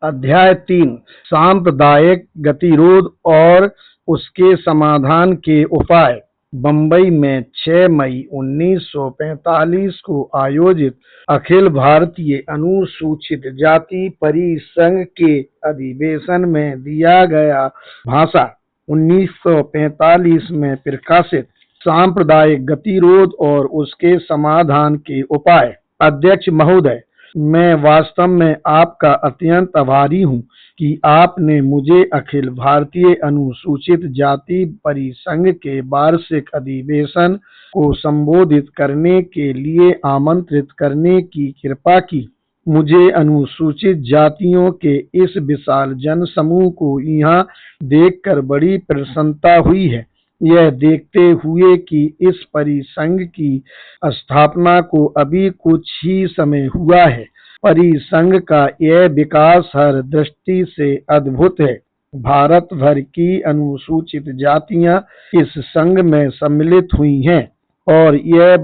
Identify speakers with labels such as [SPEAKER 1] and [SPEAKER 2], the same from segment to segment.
[SPEAKER 1] अध्याय 3 सांप्रदायिक गतिरोध और उसके समाधान के उपाय। बंबई में 6 मई 1945 को आयोजित अखिल भारतीय अनुसूचित जाति परिसंघ के अधिवेशन में दिया गया भाषण। 1945 में प्रकाशित सांप्रदायिक गतिरोध और उसके समाधान के उपाय। अध्यक्ष महोदय, मैं वास्तव में आपका अत्यंत आभारी हूँ कि आपने मुझे अखिल भारतीय अनुसूचित जाति परिसंघ के वार्षिक अधिवेशन को संबोधित करने के लिए आमंत्रित करने की कृपा की। मुझे अनुसूचित जातियों के इस विशाल जनसमूह को यहाँ देखकर बड़ी प्रसन्नता हुई है। यह देखते हुए कि इस परिसंघ की स्थापना को अभी कुछ ही समय हुआ है, परिसंघ का यह विकास हर दृष्टि से अद्भुत है। भारत भर की अनुसूचित जातियां इस संघ में सम्मिलित हुई हैं और यह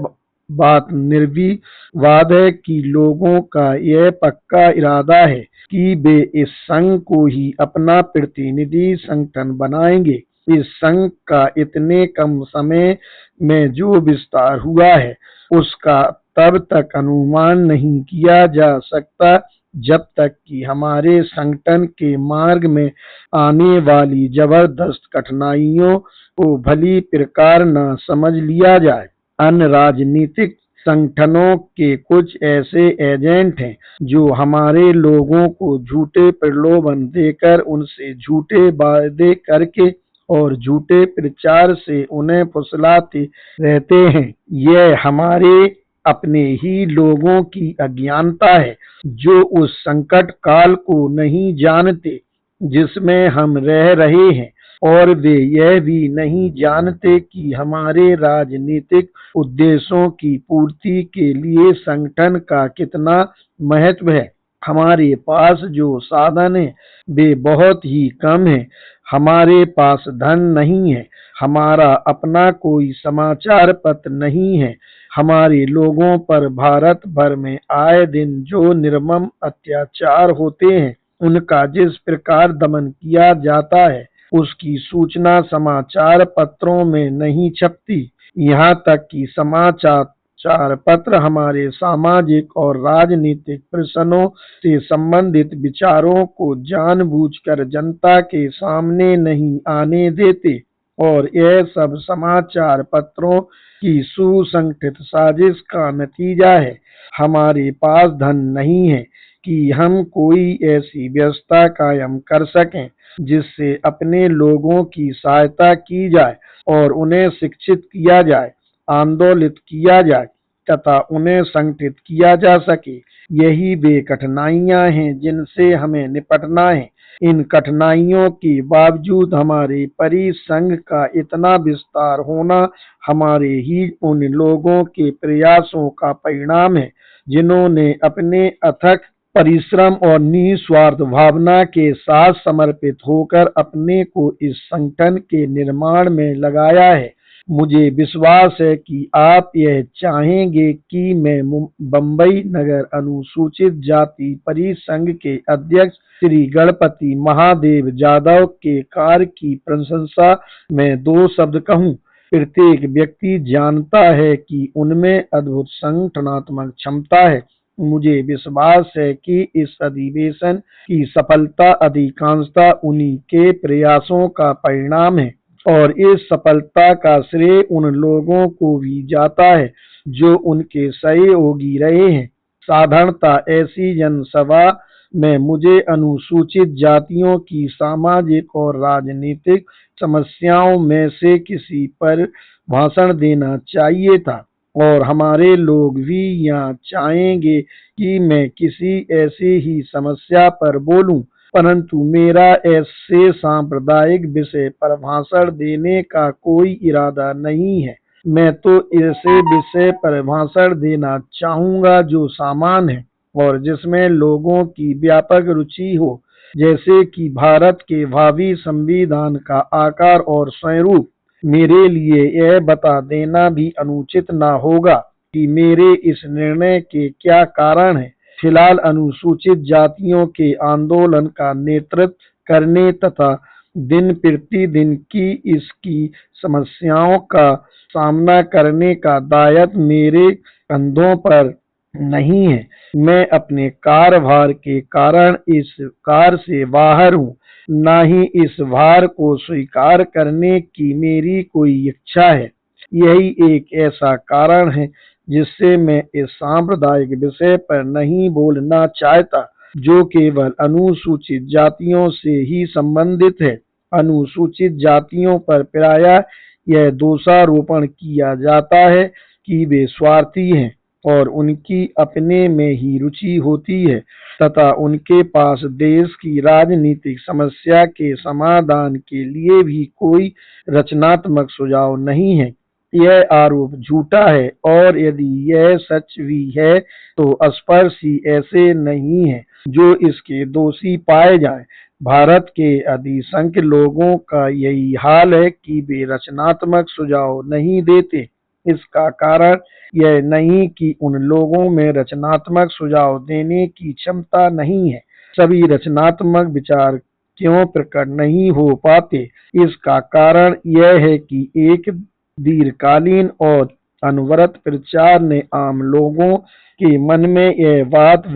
[SPEAKER 1] बात निर्विवाद है कि लोगों का यह पक्का इरादा है कि वे इस संघ को ही अपना प्रतिनिधि संगठन बनाएंगे। इस संघ का इतने कम समय में जो विस्तार हुआ है, उसका तब तक अनुमान नहीं किया जा सकता जब तक कि हमारे संगठन के मार्ग में आने वाली जबरदस्त कठिनाइयों को भली प्रकार न समझ लिया जाए। अन्य राजनीतिक संगठनों के कुछ ऐसे एजेंट हैं जो हमारे लोगों को झूठे प्रलोभन देकर, उनसे झूठे वादे करके और झूठे प्रचार से उन्हें फुसलाते रहते हैं। यह हमारे अपने ही लोगों की अज्ञानता है, जो उस संकट काल को नहीं जानते जिसमें हम रह रहे हैं, और वे यह भी नहीं जानते कि हमारे राजनीतिक उद्देश्यों की पूर्ति के लिए संगठन का कितना महत्व है। हमारे पास जो साधन है वे बहुत ही कम है। हमारे पास धन नहीं है, हमारा अपना कोई समाचार पत्र नहीं है। हमारे लोगों पर भारत भर में आए दिन जो निर्मम अत्याचार होते हैं, उनका जिस प्रकार दमन किया जाता है, उसकी सूचना समाचार पत्रों में नहीं छपती। यहाँ तक कि समाचार पत्र हमारे सामाजिक और राजनीतिक प्रश्नों से संबंधित विचारों को जानबूझकर जनता के सामने नहीं आने देते, और यह सब समाचार पत्रों की सुसंगठित साजिश का नतीजा है। हमारे पास धन नहीं है कि हम कोई ऐसी व्यवस्था कायम कर सकें जिससे अपने लोगों की सहायता की जाए और उन्हें शिक्षित किया जाए, आंदोलित किया जाए तथा उन्हें संगठित किया जा सके। यही वे कठिनाइयां हैं जिनसे हमें निपटना है। इन कठिनाइयों के बावजूद हमारे परिसंघ का इतना विस्तार होना हमारे ही उन लोगों के प्रयासों का परिणाम है जिन्होंने अपने अथक परिश्रम और निस्वार्थ भावना के साथ समर्पित होकर अपने को इस संगठन के निर्माण में लगाया है। मुझे विश्वास है कि आप यह चाहेंगे कि मैं बंबई नगर अनुसूचित जाति परिसंघ के अध्यक्ष श्री गणपति महादेव जाधव के कार्य की प्रशंसा में 2 शब्द कहूँ। प्रत्येक व्यक्ति जानता है कि उनमें अद्भुत संगठनात्मक क्षमता है। मुझे विश्वास है कि इस अधिवेशन की सफलता अधिकांशतः उन्हीं के प्रयासों का परिणाम है, और इस सफलता का श्रेय उन लोगों को भी जाता है जो उनके सहयोगी रहे हैं। साधारणतः ऐसी जनसभा में मुझे अनुसूचित जातियों की सामाजिक और राजनीतिक समस्याओं में से किसी पर भाषण देना चाहिए था, और हमारे लोग भी यहाँ चाहेंगे कि मैं किसी ऐसी ही समस्या पर बोलूं, परंतु मेरा ऐसे सांप्रदायिक विषय पर भाषण देने का कोई इरादा नहीं है। मैं तो ऐसे विषय पर भाषण देना चाहूँगा जो सामान्य है और जिसमें लोगों की व्यापक रुचि हो, जैसे कि भारत के भावी संविधान का आकार और स्वरूप। मेरे लिए यह बता देना भी अनुचित न होगा कि मेरे इस निर्णय के क्या कारण हैं। फिलहाल अनुसूचित जातियों के आंदोलन का नेतृत्व करने तथा दिन प्रतिदिन की इसकी समस्याओं का सामना करने का दायित्व मेरे कंधों पर नहीं है। मैं अपने कार्यभार के कारण इस कार्य से बाहर हूँ, न ही इस भार को स्वीकार करने की मेरी कोई इच्छा है। यही एक ऐसा कारण है जिससे मैं इस सांप्रदायिक विषय पर नहीं बोलना चाहता, जो केवल अनुसूचित जातियों से ही संबंधित है। अनुसूचित जातियों पर प्रायः यह दोषारोपण किया जाता है कि वे स्वार्थी हैं और उनकी अपने में ही रुचि होती है तथा उनके पास देश की राजनीतिक समस्या के समाधान के लिए भी कोई रचनात्मक सुझाव नहीं है। यह आरोप झूठा है और यदि यह सच भी है तो स्पर्शी ऐसे नहीं है जो इसके दोषी पाए जाएं। भारत के अधिसंख्य लोगों का यही हाल है कि वे रचनात्मक सुझाव नहीं देते। इसका कारण यह नहीं कि उन लोगों में रचनात्मक सुझाव देने की क्षमता नहीं है। सभी रचनात्मक विचार क्यों प्रकट नहीं हो पाते? इसका कारण यह है कि एक दीर्घकालीन और अनवरत प्रचार ने आम लोगों के मन में यह बात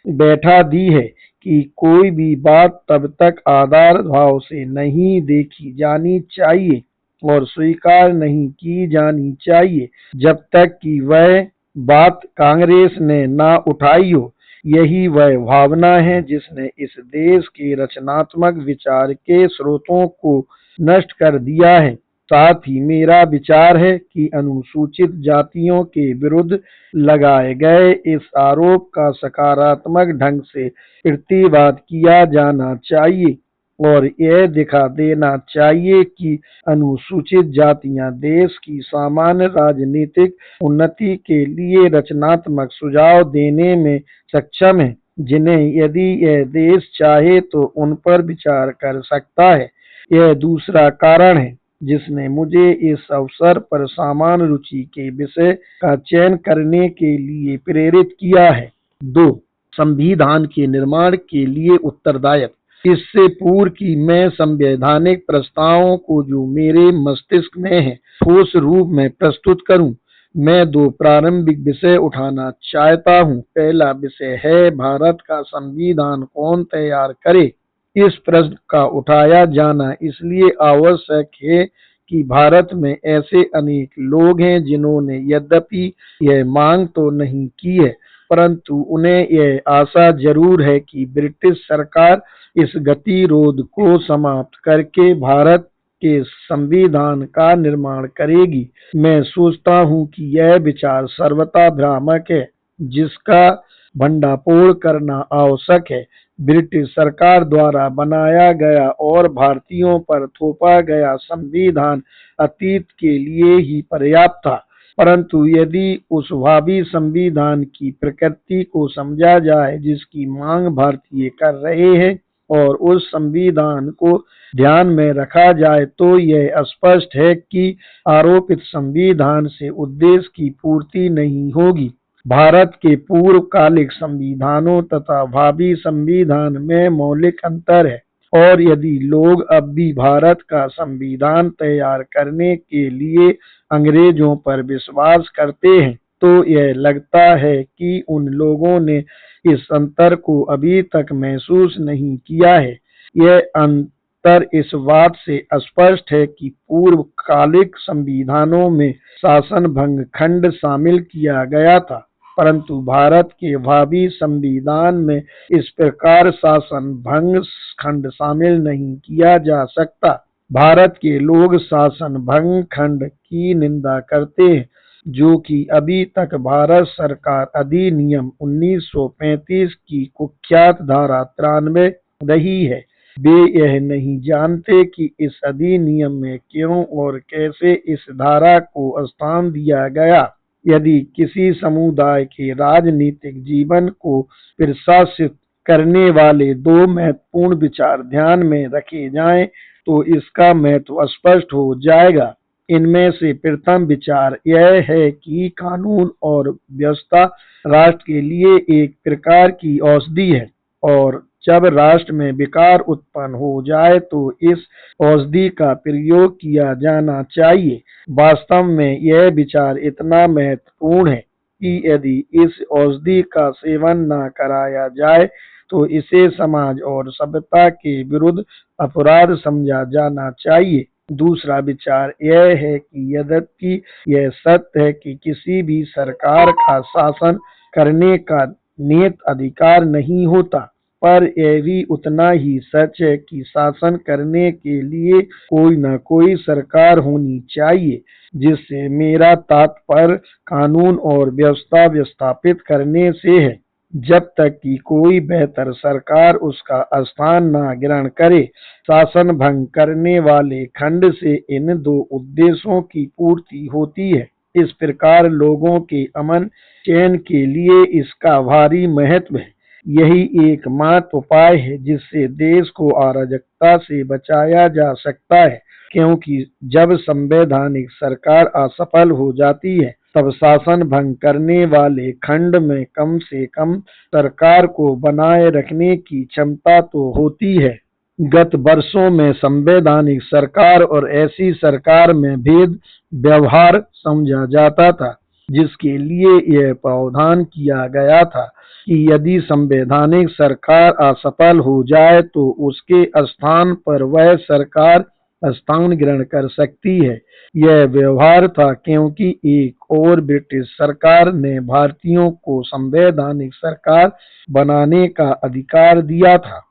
[SPEAKER 1] बैठा दी है कि कोई भी बात तब तक आधार भाव से नहीं देखी जानी चाहिए और स्वीकार नहीं की जानी चाहिए जब तक कि वह बात कांग्रेस ने ना उठाई हो। यही वह भावना है जिसने इस देश के रचनात्मक विचार के स्रोतों को नष्ट कर दिया है। साथ ही मेरा विचार है कि अनुसूचित जातियों के विरुद्ध लगाए गए इस आरोप का सकारात्मक ढंग से प्रतिवाद किया जाना चाहिए और यह दिखा देना चाहिए कि अनुसूचित जातियां देश की सामान्य राजनीतिक उन्नति के लिए रचनात्मक सुझाव देने में सक्षम हैं, जिन्हें यदि यह देश चाहे तो उन पर विचार कर सकता है। यह दूसरा कारण है जिसने मुझे इस अवसर पर समान रुचि के विषय का चयन करने के लिए प्रेरित किया है। 2. संविधान के निर्माण के लिए उत्तरदायित्व। इससे पूर्व कि मैं संवैधानिक प्रस्तावों को जो मेरे मस्तिष्क में है ठोस रूप में प्रस्तुत करूं, मैं 2 प्रारंभिक विषय उठाना चाहता हूं। पहला विषय है भारत का संविधान कौन तैयार करे। इस प्रश्न का उठाया जाना इसलिए आवश्यक है कि भारत में ऐसे अनेक लोग हैं जिन्होंने यद्यपि यह मांग तो नहीं की है, परंतु उन्हें यह आशा जरूर है कि ब्रिटिश सरकार इस गतिरोध को समाप्त करके भारत के संविधान का निर्माण करेगी। मैं सोचता हूं कि यह विचार सर्वथा भ्रामक है, जिसका भंडाफोड़ करना आवश्यक है। ब्रिटिश सरकार द्वारा बनाया गया और भारतीयों पर थोपा गया संविधान अतीत के लिए ही पर्याप्त था, परंतु यदि उस भावी संविधान की प्रकृति को समझा जाए जिसकी मांग भारतीय कर रहे हैं और उस संविधान को ध्यान में रखा जाए तो यह स्पष्ट है कि आरोपित संविधान से उद्देश्य की पूर्ति नहीं होगी। भारत के पूर्वकालिक संविधानों तथा भावी संविधान में मौलिक अंतर है और यदि लोग अब भी भारत का संविधान तैयार करने के लिए अंग्रेजों पर विश्वास करते हैं तो यह लगता है कि उन लोगों ने इस अंतर को अभी तक महसूस नहीं किया है। यह अंतर इस बात से स्पष्ट है कि पूर्वकालिक संविधानों में शासन भंग खंड शामिल किया गया था, परंतु भारत के भावी संविधान में इस प्रकार शासन भंग खंड शामिल नहीं किया जा सकता। भारत के लोग शासन भंग खंड की निंदा करते हैं, जो कि अभी तक भारत सरकार अधिनियम 1935 की कुख्यात धारा 93 रही है। वे यह नहीं जानते कि इस अधिनियम में क्यों और कैसे इस धारा को स्थान दिया गया। यदि किसी समुदाय के राजनीतिक जीवन को प्रशासित करने वाले 2 महत्वपूर्ण विचार ध्यान में रखे जाएं तो इसका महत्व स्पष्ट हो जाएगा। इनमें से प्रथम विचार यह है कि कानून और व्यवस्था राष्ट्र के लिए एक प्रकार की औषधि है और जब राष्ट्र में विकार उत्पन्न हो जाए तो इस औषधि का प्रयोग किया जाना चाहिए। वास्तव में यह विचार इतना महत्वपूर्ण है कि यदि इस औषधि का सेवन न कराया जाए तो इसे समाज और सभ्यता के विरुद्ध अपराध समझा जाना चाहिए। दूसरा विचार यह है कि यद्यपि यह सत्य है कि किसी भी सरकार का शासन करने का नियत अधिकार नहीं होता, पर यह भी उतना ही सच है कि शासन करने के लिए कोई न कोई सरकार होनी चाहिए। जिससे मेरा तात्पर्य कानून और व्यवस्था स्थापित करने से है। जब तक कि कोई बेहतर सरकार उसका स्थान न ग्रहण करे, शासन भंग करने वाले खंड से इन दो उद्देश्यों की पूर्ति होती है। इस प्रकार लोगों के अमन चैन के लिए इसका भारी महत्व है। यही एकमात्र उपाय है जिससे देश को अराजकता से बचाया जा सकता है, क्योंकि जब संवैधानिक सरकार असफल हो जाती है तब शासन भंग करने वाले खंड में कम से कम सरकार को बनाए रखने की क्षमता तो होती है। गत वर्षों में संवैधानिक सरकार और ऐसी सरकार में भेद व्यवहार समझा जाता था, जिसके लिए यह प्रावधान किया गया था कि यदि संवैधानिक सरकार असफल हो जाए तो उसके स्थान पर वह सरकार स्थान ग्रहण कर सकती है। यह व्यवहार था क्योंकि एक और ब्रिटिश सरकार ने भारतीयों को संवैधानिक सरकार बनाने का अधिकार दिया था।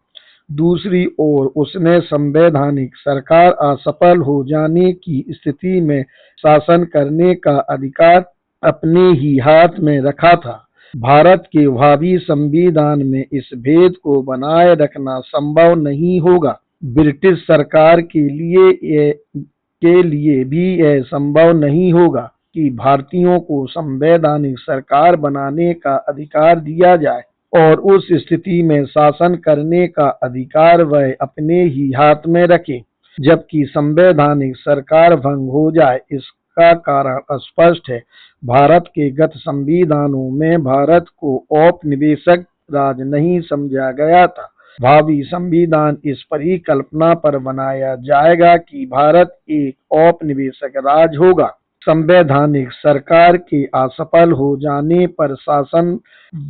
[SPEAKER 1] दूसरी ओर उसने संवैधानिक सरकार असफल हो जाने की स्थिति में शासन करने का अधिकार अपने ही हाथ में रखा था। भारत के भावी संविधान में इस भेद को बनाए रखना संभव नहीं होगा। ब्रिटिश सरकार के लिए भी यह संभव नहीं होगा कि भारतीयों को संवैधानिक सरकार बनाने का अधिकार दिया जाए और उस स्थिति में शासन करने का अधिकार वह अपने ही हाथ में रखे, जबकि संवैधानिक सरकार भंग हो जाए। इसका कारण स्पष्ट है। भारत के गत संविधानों में भारत को औपनिवेशिक राज नहीं समझा गया था। भावी संविधान इस परिकल्पना पर बनाया जाएगा कि भारत एक औपनिवेशिक राज होगा। संवैधानिक सरकार के असफल हो जाने पर शासन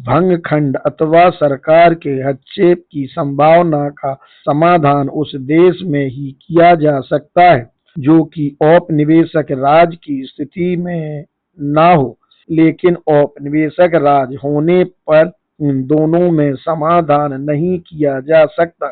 [SPEAKER 1] भंग खंड अथवा सरकार के हस्तक्षेप की संभावना का समाधान उस देश में ही किया जा सकता है जो कि औपनिवेशिक राज की स्थिति में ना हो। लेकिन औपनिवेशिक राज होने पर इन दोनों में समाधान नहीं किया जा सकता।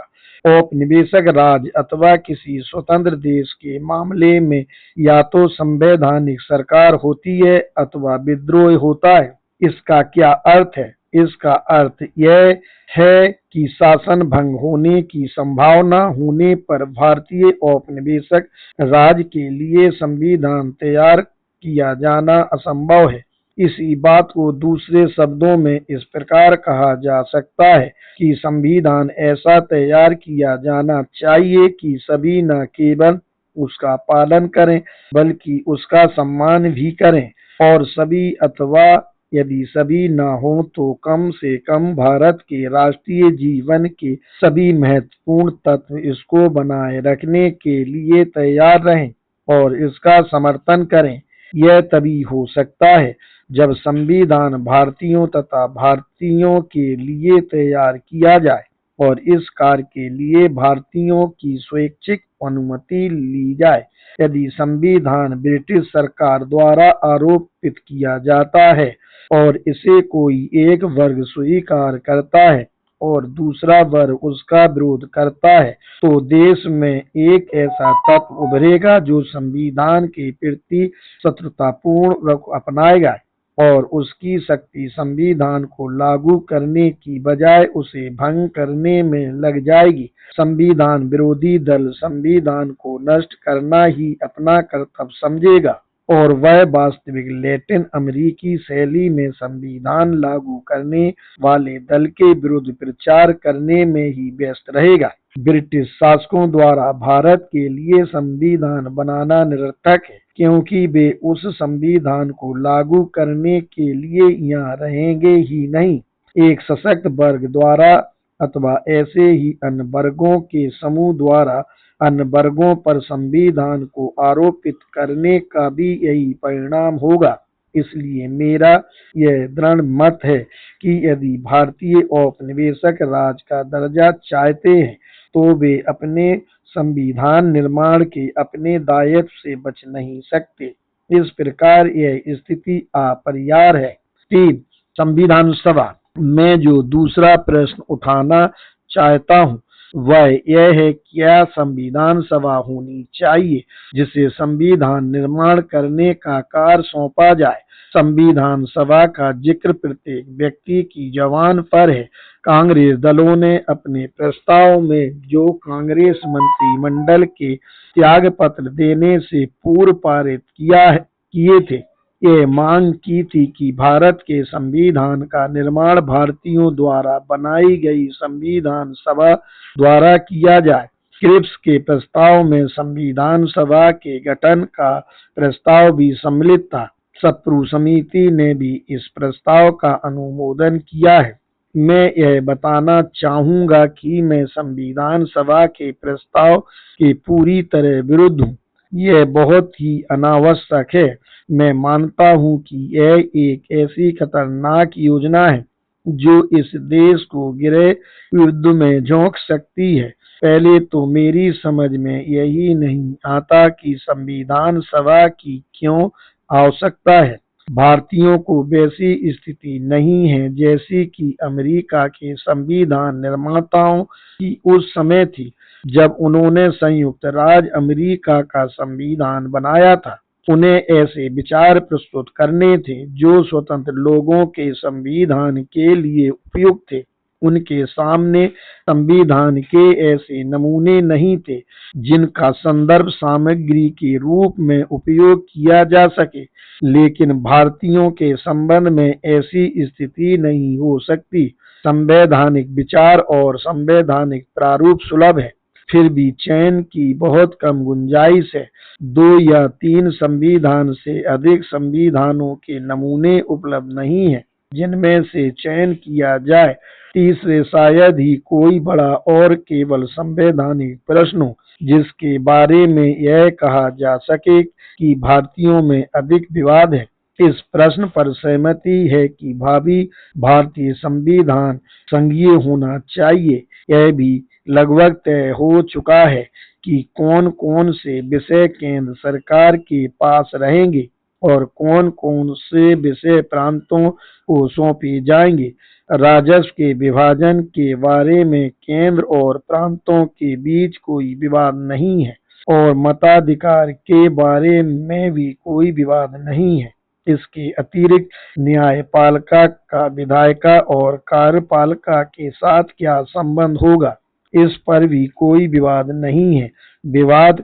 [SPEAKER 1] औपनिवेशिक राज अथवा किसी स्वतंत्र देश के मामले में या तो संवैधानिक सरकार होती है अथवा विद्रोह होता है। इसका क्या अर्थ है? इसका अर्थ यह है कि शासन भंग होने की संभावना होने पर भारतीय औपनिवेशिक राज के लिए संविधान तैयार किया जाना असंभव है। इसी बात को दूसरे शब्दों में इस प्रकार कहा जा सकता है कि संविधान ऐसा तैयार किया जाना चाहिए कि सभी न केवल उसका पालन करें बल्कि उसका सम्मान भी करें, और सभी अथवा यदि सभी न हो तो कम से कम भारत के राष्ट्रीय जीवन के सभी महत्वपूर्ण तत्व इसको बनाए रखने के लिए तैयार रहें और इसका समर्थन करें। यह तभी हो सकता है जब संविधान भारतीयों तथा भारतीयों के लिए तैयार किया जाए और इस कार्य के लिए भारतीयों की स्वैच्छिक अनुमति ली जाए। यदि संविधान ब्रिटिश सरकार द्वारा आरोपित किया जाता है और इसे कोई एक वर्ग स्वीकार करता है और दूसरा वर्ग उसका विरोध करता है, तो देश में एक ऐसा तत्व उभरेगा जो संविधान के प्रति शत्रुतापूर्ण रुख अपनाएगा और उसकी शक्ति संविधान को लागू करने की बजाय उसे भंग करने में लग जाएगी। संविधान विरोधी दल संविधान को नष्ट करना ही अपना कर्तव्य समझेगा और वह वास्तविक लैटिन अमेरिकी शैली में संविधान लागू करने वाले दल के विरुद्ध प्रचार करने में ही व्यस्त रहेगा। ब्रिटिश शासकों द्वारा भारत के लिए संविधान बनाना निरर्थक है क्योंकि वे उस संविधान को लागू करने के लिए यहाँ रहेंगे ही नहीं। एक सशक्त वर्ग द्वारा अथवा ऐसे ही अन्य वर्गों के समूह द्वारा अन्य वर्गों पर संविधान को आरोपित करने का भी यही परिणाम होगा। इसलिए मेरा यह दृढ़ मत है कि यदि भारतीय औपनिवेशिक राज का दर्जा चाहते हैं तो वे अपने संविधान निर्माण के अपने दायित्व से बच नहीं सकते। इस प्रकार यह स्थिति अपरिहार्य है। 3. संविधान सभा। मैं जो दूसरा प्रश्न उठाना चाहता हूँ वह यह है, क्या संविधान सभा होनी चाहिए जिसे संविधान निर्माण करने का कार्य सौंपा जाए। संविधान सभा का जिक्र प्रत्येक व्यक्ति की जबान पर है। कांग्रेस दलों ने अपने प्रस्ताव में जो कांग्रेस मंत्रिमंडल के त्यागपत्र देने से पूर्व पारित किए थे, यह मांग की थी कि भारत के संविधान का निर्माण भारतीयों द्वारा बनाई गई संविधान सभा द्वारा किया जाए। क्रिप्स के प्रस्ताव में संविधान सभा के गठन का प्रस्ताव भी सम्मिलित था। सप्रू समिति ने भी इस प्रस्ताव का अनुमोदन किया है। मैं यह बताना चाहूंगा कि मैं संविधान सभा के प्रस्ताव के पूरी तरह विरुद्ध हूँ। यह बहुत ही अनावश्यक है। मैं मानता हूँ कि यह एक ऐसी खतरनाक योजना है जो इस देश को गृह युद्ध में झोंक सकती है। पहले तो मेरी समझ में यही नहीं आता कि संविधान सभा की क्यों आवश्यकता है। भारतीयों को वैसी स्थिति नहीं है जैसी कि अमेरिका के संविधान निर्माताओं की उस समय थी जब उन्होंने संयुक्त राज्य अमेरिका का संविधान बनाया था। उन्हें ऐसे विचार प्रस्तुत करने थे जो स्वतंत्र लोगों के संविधान के लिए उपयुक्त थे। उनके सामने संविधान के ऐसे नमूने नहीं थे जिनका संदर्भ सामग्री के रूप में उपयोग किया जा सके, लेकिन भारतीयों के संबंध में ऐसी स्थिति नहीं हो सकती। संवैधानिक विचार और संवैधानिक प्रारूप सुलभ है, फिर भी चयन की बहुत कम गुंजाइश है। 2 या 3 संविधान से अधिक संविधानों के नमूने उपलब्ध नहीं है जिनमें से चयन किया जाए। तीसरे, शायद ही कोई बड़ा और केवल संवैधानिक प्रश्न हो जिसके बारे में यह कहा जा सके कि भारतीयों में अधिक विवाद है। इस प्रश्न पर सहमति है कि भावी भारतीय संविधान संघीय होना चाहिए। यह भी लगभग तय हो चुका है कि कौन कौन से विषय केंद्र सरकार के पास रहेंगे और कौन कौन से विषय प्रांतों को सौंपे जाएंगे। राजस्व के विभाजन के बारे में केंद्र और प्रांतों के बीच कोई विवाद नहीं है और मताधिकार के बारे में भी कोई विवाद नहीं है। इसके अतिरिक्त न्यायपालिका का विधायिका और कार्यपालिका के साथ क्या संबंध होगा, इस पर भी कोई विवाद नहीं है। विवाद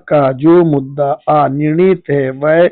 [SPEAKER 1] का जो मुद्दा अनिर्णित है वह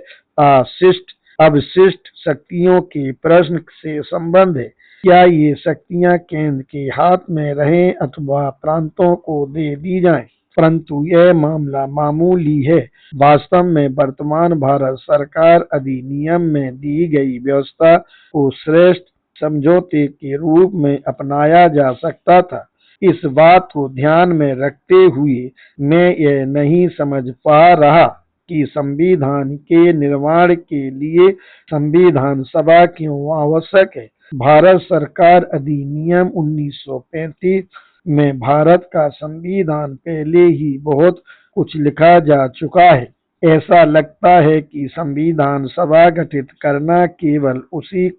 [SPEAKER 1] अवशिष्ट शक्तियों के प्रश्न से संबंध है। क्या ये शक्तियां केंद्र के हाथ में रहें अथवा प्रांतों को दे दी जाएं? परंतु यह मामला मामूली है। वास्तव में वर्तमान भारत सरकार अधिनियम में दी गई व्यवस्था को श्रेष्ठ समझौते के रूप में अपनाया जा सकता था। इस बात को ध्यान में रखते हुए मैं यह नहीं समझ पा रहा कि संविधान के निर्माण के लिए संविधान सभा क्यों आवश्यक है। भारत सरकार अधिनियम 1935 में भारत का संविधान पहले ही बहुत कुछ लिखा जा चुका है। ऐसा लगता है कि संविधान सभा गठित करना केवल उसी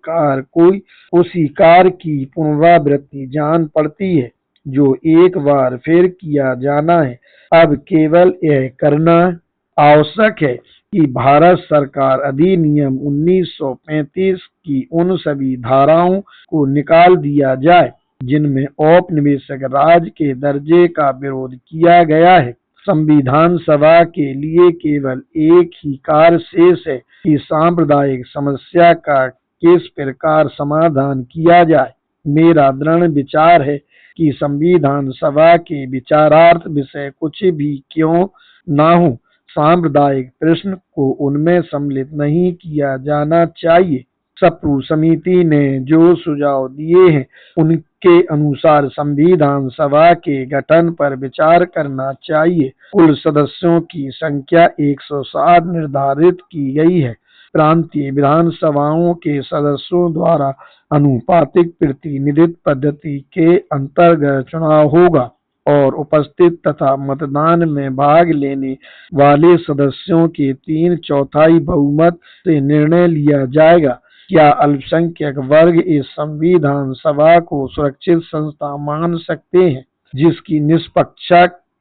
[SPEAKER 1] कार्य की पुनरावृत्ति जान पड़ती है जो एक बार फिर किया जाना है। अब केवल यह करना आवश्यक है कि भारत सरकार अधिनियम 1935 की उन सभी धाराओं को निकाल दिया जाए जिनमें औपनिवेशिक राज के दर्जे का विरोध किया गया है। संविधान सभा के लिए केवल एक ही कार्य शेष है कि सांप्रदायिक समस्या का किस प्रकार समाधान किया जाए। मेरा दृढ़ विचार है कि संविधान सभा के विचारार्थ विषय कुछ भी क्यों ना हो, सांप्रदायिक प्रश्न को उनमें सम्मिलित नहीं किया जाना चाहिए। सप्रू समिति ने जो सुझाव दिए हैं उनके अनुसार संविधान सभा के गठन पर विचार करना चाहिए। कुल सदस्यों की संख्या 160 निर्धारित की गई है। प्रांतीय विधानसभाओं के सदस्यों द्वारा अनुपातिक प्रतिनिधित्व पद्धति के अंतर्गत चुनाव होगा और उपस्थित तथा मतदान में भाग लेने वाले सदस्यों के 3/4 बहुमत से निर्णय लिया जाएगा। क्या अल्पसंख्यक वर्ग इस संविधान सभा को सुरक्षित संस्था मान सकते हैं जिसकी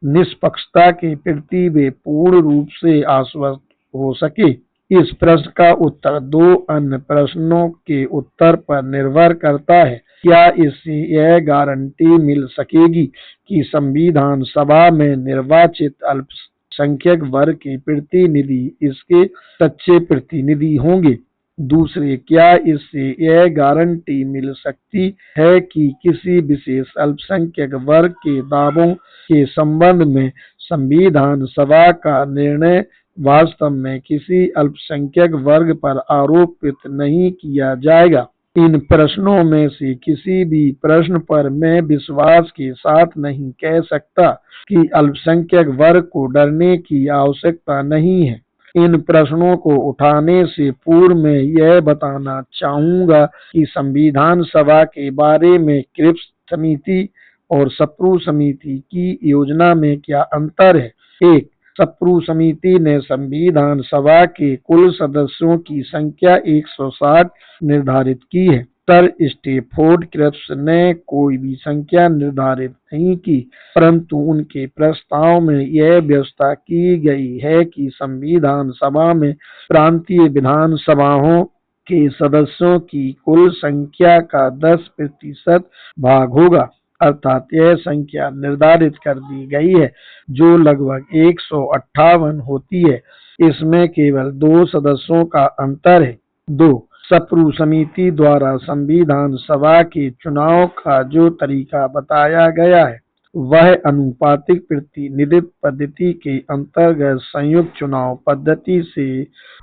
[SPEAKER 1] निष्पक्षता के प्रति वे पूर्ण रूप से आश्वस्त हो सके? इस प्रश्न का उत्तर दो अन्य प्रश्नों के उत्तर पर निर्भर करता है। क्या इससे यह गारंटी मिल सकेगी कि संविधान सभा में निर्वाचित अल्पसंख्यक वर्ग के प्रतिनिधि इसके सच्चे प्रतिनिधि होंगे? दूसरे, क्या इससे यह गारंटी मिल सकती है कि किसी विशेष अल्पसंख्यक वर्ग के दावों के संबंध में संविधान सभा का निर्णय वास्तव में किसी अल्पसंख्यक वर्ग पर आरोपित नहीं किया जाएगा? इन प्रश्नों में से किसी भी प्रश्न पर मैं विश्वास के साथ नहीं कह सकता कि अल्पसंख्यक वर्ग को डरने की आवश्यकता नहीं है। इन प्रश्नों को उठाने से पूर्व मैं यह बताना चाहूँगा कि संविधान सभा के बारे में क्रिप्स समिति और सप्रू समिति की योजना में क्या अंतर है। 1. सप्रू समिति ने संविधान सभा के कुल सदस्यों की संख्या 160 निर्धारित की है। सर स्टैफोर्ड क्रिप्स ने कोई भी संख्या निर्धारित नहीं की, परंतु उनके प्रस्ताव में यह व्यवस्था की गई है कि संविधान सभा में प्रांतीय विधानसभाओं के सदस्यों की कुल संख्या का 10% भाग होगा, अर्थात यह संख्या निर्धारित कर दी गई है जो लगभग 158 होती है। इसमें केवल 2 सदस्यों का अंतर है। 2. सप्रू समिति द्वारा संविधान सभा के चुनाव का जो तरीका बताया गया है वह अनुपातिक प्रतिनिधित्व पद्धति के अंतर्गत संयुक्त चुनाव पद्धति से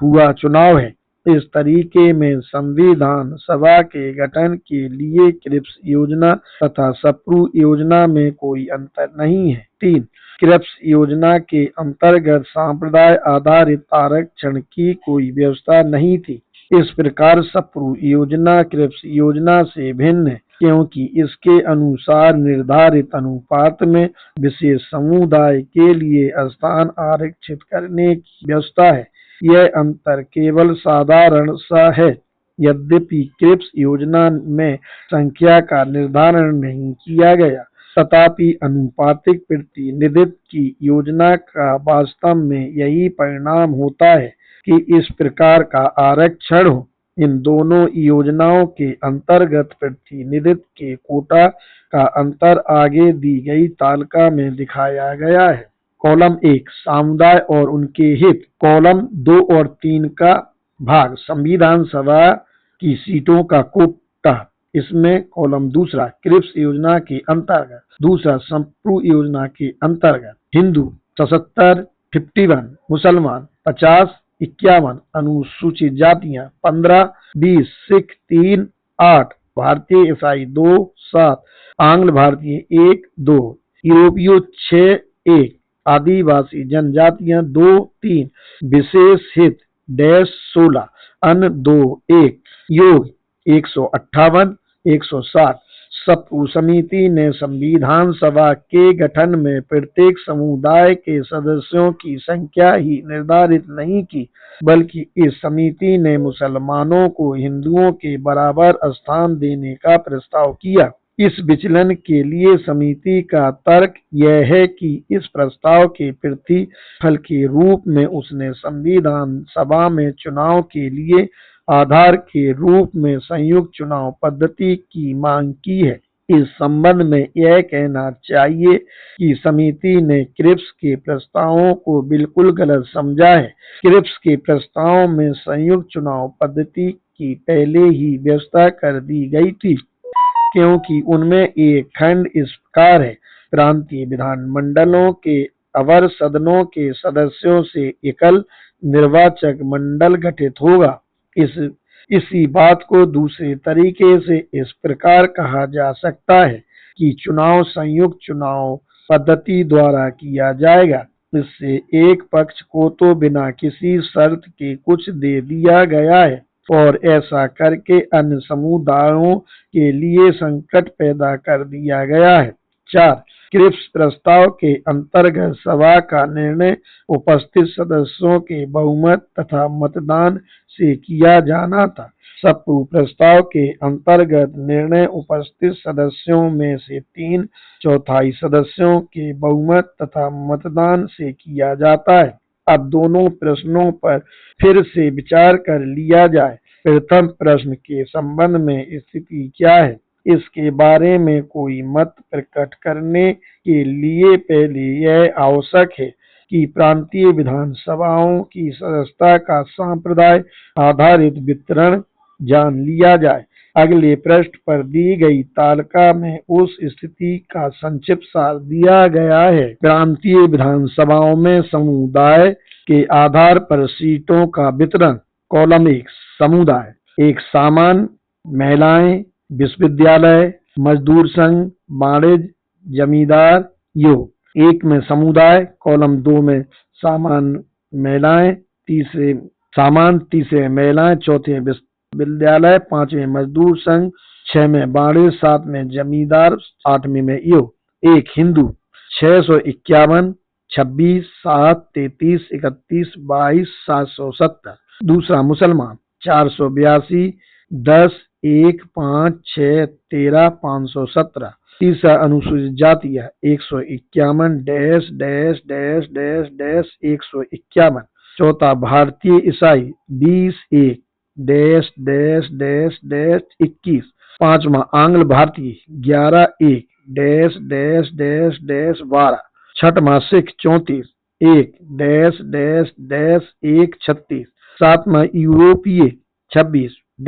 [SPEAKER 1] हुआ चुनाव है। इस तरीके में संविधान सभा के गठन के लिए क्रिप्स योजना तथा सप्रू योजना में कोई अंतर नहीं है। 3. क्रिप्स योजना के अंतर्गत संप्रदाय आधारित आरक्षण की कोई व्यवस्था नहीं थी। इस प्रकार सप्रू योजना क्रिप्स योजना से भिन्न है क्योंकि इसके अनुसार निर्धारित अनुपात में विशेष समुदाय के लिए स्थान आरक्षित करने की व्यवस्था है। यह अंतर केवल साधारण सा है। यद्यपि क्रिप्स योजना में संख्या का निर्धारण नहीं किया गया, तथापि अनुपातिक प्रतिनिधित्व की योजना का वास्तव में यही परिणाम होता है कि इस प्रकार का आरक्षण हो। इन दोनों योजनाओं के अंतर्गत प्रतिनिधित्व के कोटा का अंतर आगे दी गई तालिका में दिखाया गया है। कॉलम 1 समुदाय और उनके हित। कॉलम 2 और 3 का भाग संविधान सभा की सीटों का कोटा। इसमें कॉलम 2 क्रिप्स योजना के अंतर्गत, 2 सप्रू योजना के अंतर्गत हिंदू 77, 51, मुसलमान 50, 51, अनुसूचित जातियां 15, 20, सिख 3, 8, भारतीय ईसाई 2, 7, आंग्ल भारतीय 1, 2, यूरोपीय 6, 1, आदिवासी जनजातियां 2, 3, विशेष हित 16, अन्य 2, 1, योग 158, 160। सप्रू समिति ने संविधान सभा के गठन में प्रत्येक समुदाय के सदस्यों की संख्या ही निर्धारित नहीं की, बल्कि इस समिति ने मुसलमानों को हिंदुओं के बराबर स्थान देने का प्रस्ताव किया। इस विचलन के लिए समिति का तर्क यह है कि इस प्रस्ताव के प्रतिफल के रूप में उसने संविधान सभा में चुनाव के लिए आधार के रूप में संयुक्त चुनाव पद्धति की मांग की है। इस संबंध में यह कहना चाहिए कि समिति ने क्रिप्स के प्रस्तावों को बिल्कुल गलत समझा है। क्रिप्स के प्रस्ताव में संयुक्त चुनाव पद्धति की पहले ही व्यवस्था कर दी गई थी, क्योंकि उनमें एक खंड इस प्रकार है: प्रांतीय विधानमंडलों के अवर सदनों के सदस्यों से एकल निर्वाचक मंडल गठित होगा। इसी बात को दूसरे तरीके से इस प्रकार कहा जा सकता है कि चुनाव संयुक्त चुनाव पद्धति द्वारा किया जाएगा। इससे एक पक्ष को तो बिना किसी शर्त के कुछ दे दिया गया है और ऐसा करके अन्य समुदायों के लिए संकट पैदा कर दिया गया है। 4. क्रिप्स प्रस्ताव के अंतर्गत सभा का निर्णय उपस्थित सदस्यों के बहुमत तथा मतदान से किया जाना था। सप्रू प्रस्ताव के अंतर्गत निर्णय उपस्थित सदस्यों में से 3/4 सदस्यों के बहुमत तथा मतदान से किया जाता है। अब दोनों प्रश्नों पर फिर से विचार कर लिया जाए। प्रथम प्रश्न के संबंध में स्थिति क्या है, इसके बारे में कोई मत प्रकट करने के लिए पहले यह आवश्यक है कि प्रांतीय विधानसभाओं की सदस्यता का संप्रदाय आधारित वितरण जान लिया जाए। अगले पृष्ठ पर दी गई तालिका में उस स्थिति का संक्षिप्त सार दिया गया है। प्रांतीय विधानसभाओं में समुदाय के आधार पर सीटों का वितरण। कॉलम 1 समुदाय 1 सामान्य, महिलाएं, विश्वविद्यालय, मजदूर संघ, वाणिज्य, जमींदार, योग। 1 में समुदाय। कॉलम 2 में सामान्य, महिलाएं, तीसरे महिलाएं, चौथे विश्वविद्यालय, 5वें मजदूर संघ, 6 में वाणिज्य, 7 में जमींदार, 8वें में योग। 1 हिंदू 651, 26, 7, 33, 31, 22, 770। दूसरा मुसलमान 482, 10, 1, 5, 6, 13, 517। तीसरा अनुसूचित जातियां 151 -, 151। भारतीय ईसाई 20, 1, -, 21। आंग्ल भारतीय 11, 1, -, 12। सिख 34, 1, -, 1, 36। यूरोपीय 26, -,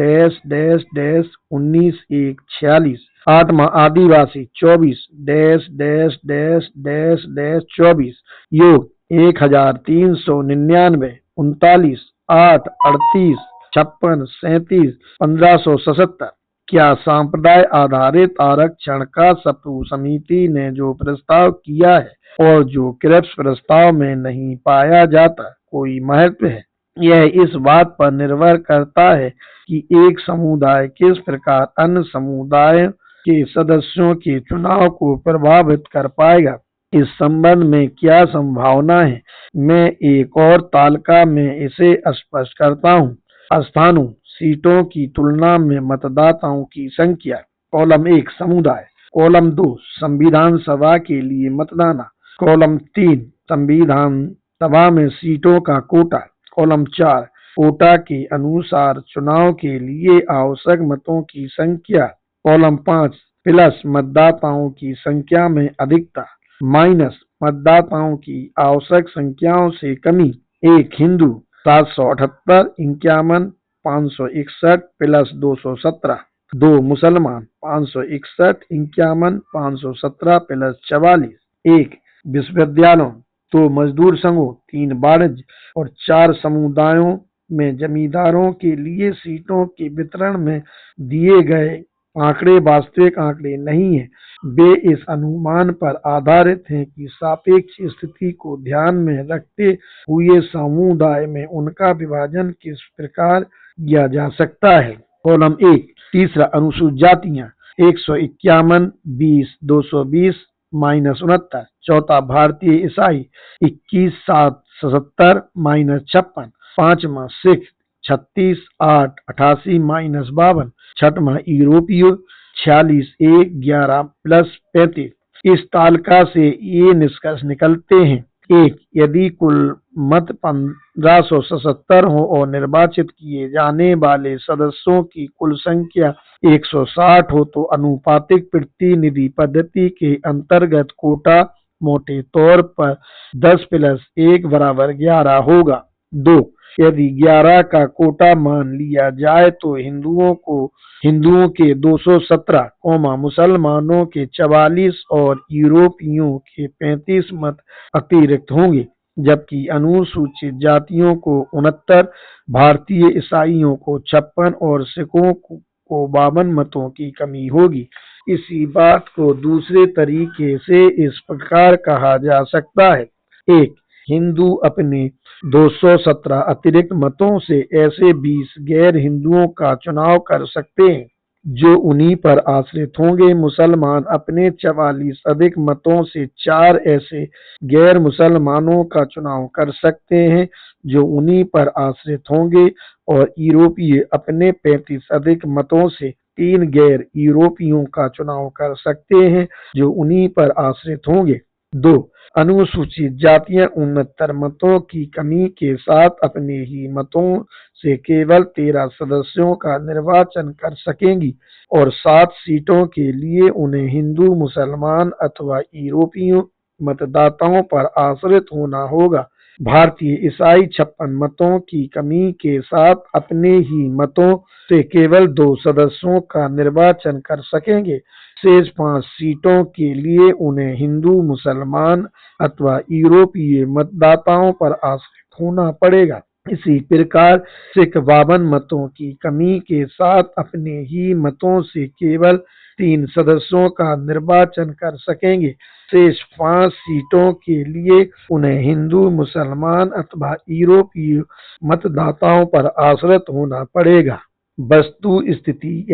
[SPEAKER 1] 19, 1, 46। आदिवासी 24, -, 24। योग 1399, 39, 8, 38, 56, 37, 1577। क्या सांप्रदाय आधारित आरक्षण का सप्रू समिति ने जो प्रस्ताव किया है और जो क्रिप्स प्रस्ताव में नहीं पाया जाता कोई महत्व है? यह इस बात पर निर्भर करता है कि एक समुदाय किस प्रकार अन्य समुदाय के सदस्यों के चुनाव को प्रभावित कर पाएगा। इस संबंध में क्या संभावना है, मैं एक और तालिका में इसे स्पष्ट करता हूँ। स्थानों, सीटों की तुलना में मतदाताओं की संख्या। कॉलम 1 समुदाय। कॉलम 2 संविधान सभा के लिए मतदान। कॉलम 3 संविधान सभा में सीटों का कोटा। कॉलम 4 कोटा के अनुसार चुनाव के लिए आवश्यक मतों की संख्या। कॉलम 5 प्लस मतदाताओं की संख्या में अधिकता माइनस मतदाताओं की आवश्यक संख्याओं से कमी। 1 हिंदू 778, 51, 561 प्लस 217। 2 मुसलमान 561, 51, 517 प्लस 44। 1 विश्वविद्यालयों, 2 मजदूर संघों, 3 वाणिज्य और 4 समुदायों में जमींदारों के लिए सीटों के वितरण में दिए गए आंकड़े वास्तविक आंकड़े नहीं हैं। वे इस अनुमान पर आधारित हैं कि सापेक्ष स्थिति को ध्यान में रखते हुए समुदाय में उनका विभाजन किस प्रकार किया जा सकता है। कॉलम 1 तीसरा अनुसूचित जातियां 151, 20, 220 -69। चौथा भारतीय ईसाई 21, 7, 77 -56। 5वां सिख 36, 8, 88 -52। 6वां यूरोपीय 46, 1, 11 प्लस 35। इस तालिका से ये निष्कर्ष निकलते हैं। 1 यदि कुल मत 1577 हो और निर्वाचित किए जाने वाले सदस्यों की कुल संख्या 160 हो तो अनुपातिक प्रतिनिधि पद्धति के अंतर्गत कोटा मोटे तौर पर 10 + 1 = 11 होगा। 2 यदि 11 का कोटा मान लिया जाए तो हिंदुओं के 217, मुसलमानों के 44 और यूरोपियों के 35 मत अतिरिक्त होंगे, जबकि अनुसूचित जातियों को 69, भारतीय ईसाइयों को 56 और सिखों को 52 मतों की कमी होगी। इसी बात को दूसरे तरीके से इस प्रकार कहा जा सकता है। 1. हिंदू अपने 217 अतिरिक्त मतों से ऐसे 20 गैर हिंदुओं का चुनाव कर सकते हैं जो उन्हीं पर आश्रित होंगे। मुसलमान अपने 44 अधिक मतों से 4 ऐसे गैर मुसलमानों का चुनाव कर सकते हैं जो उन्हीं पर आश्रित होंगे, और यूरोपीय अपने 35 अधिक मतों से 3 गैर यूरोपियों का चुनाव कर सकते हैं जो उन्हीं पर आश्रित होंगे। 2. अनुसूचित जातियां 69 मतों की कमी के साथ अपने ही मतों से केवल 13 सदस्यों का निर्वाचन कर सकेंगी और 7 सीटों के लिए उन्हें हिंदू, मुसलमान अथवा यूरोपीय मतदाताओं पर आश्रित होना होगा। भारतीय ईसाई 56 मतों की कमी के साथ अपने ही मतों से केवल 2 सदस्यों का निर्वाचन कर सकेंगे। शेष 5 सीटों के लिए उन्हें हिंदू, मुसलमान अथवा यूरोपीय मतदाताओं पर आश्रित होना पड़ेगा। इसी प्रकार सिख 52 मतों की कमी के साथ अपने ही मतों से केवल 3 सदस्यों का निर्वाचन कर सकेंगे। शेष 5 सीटों के लिए उन्हें हिंदू, मुसलमान अथवा यूरोपीय मतदाताओं पर आश्रित होना पड़ेगा। वस्तु स्थिति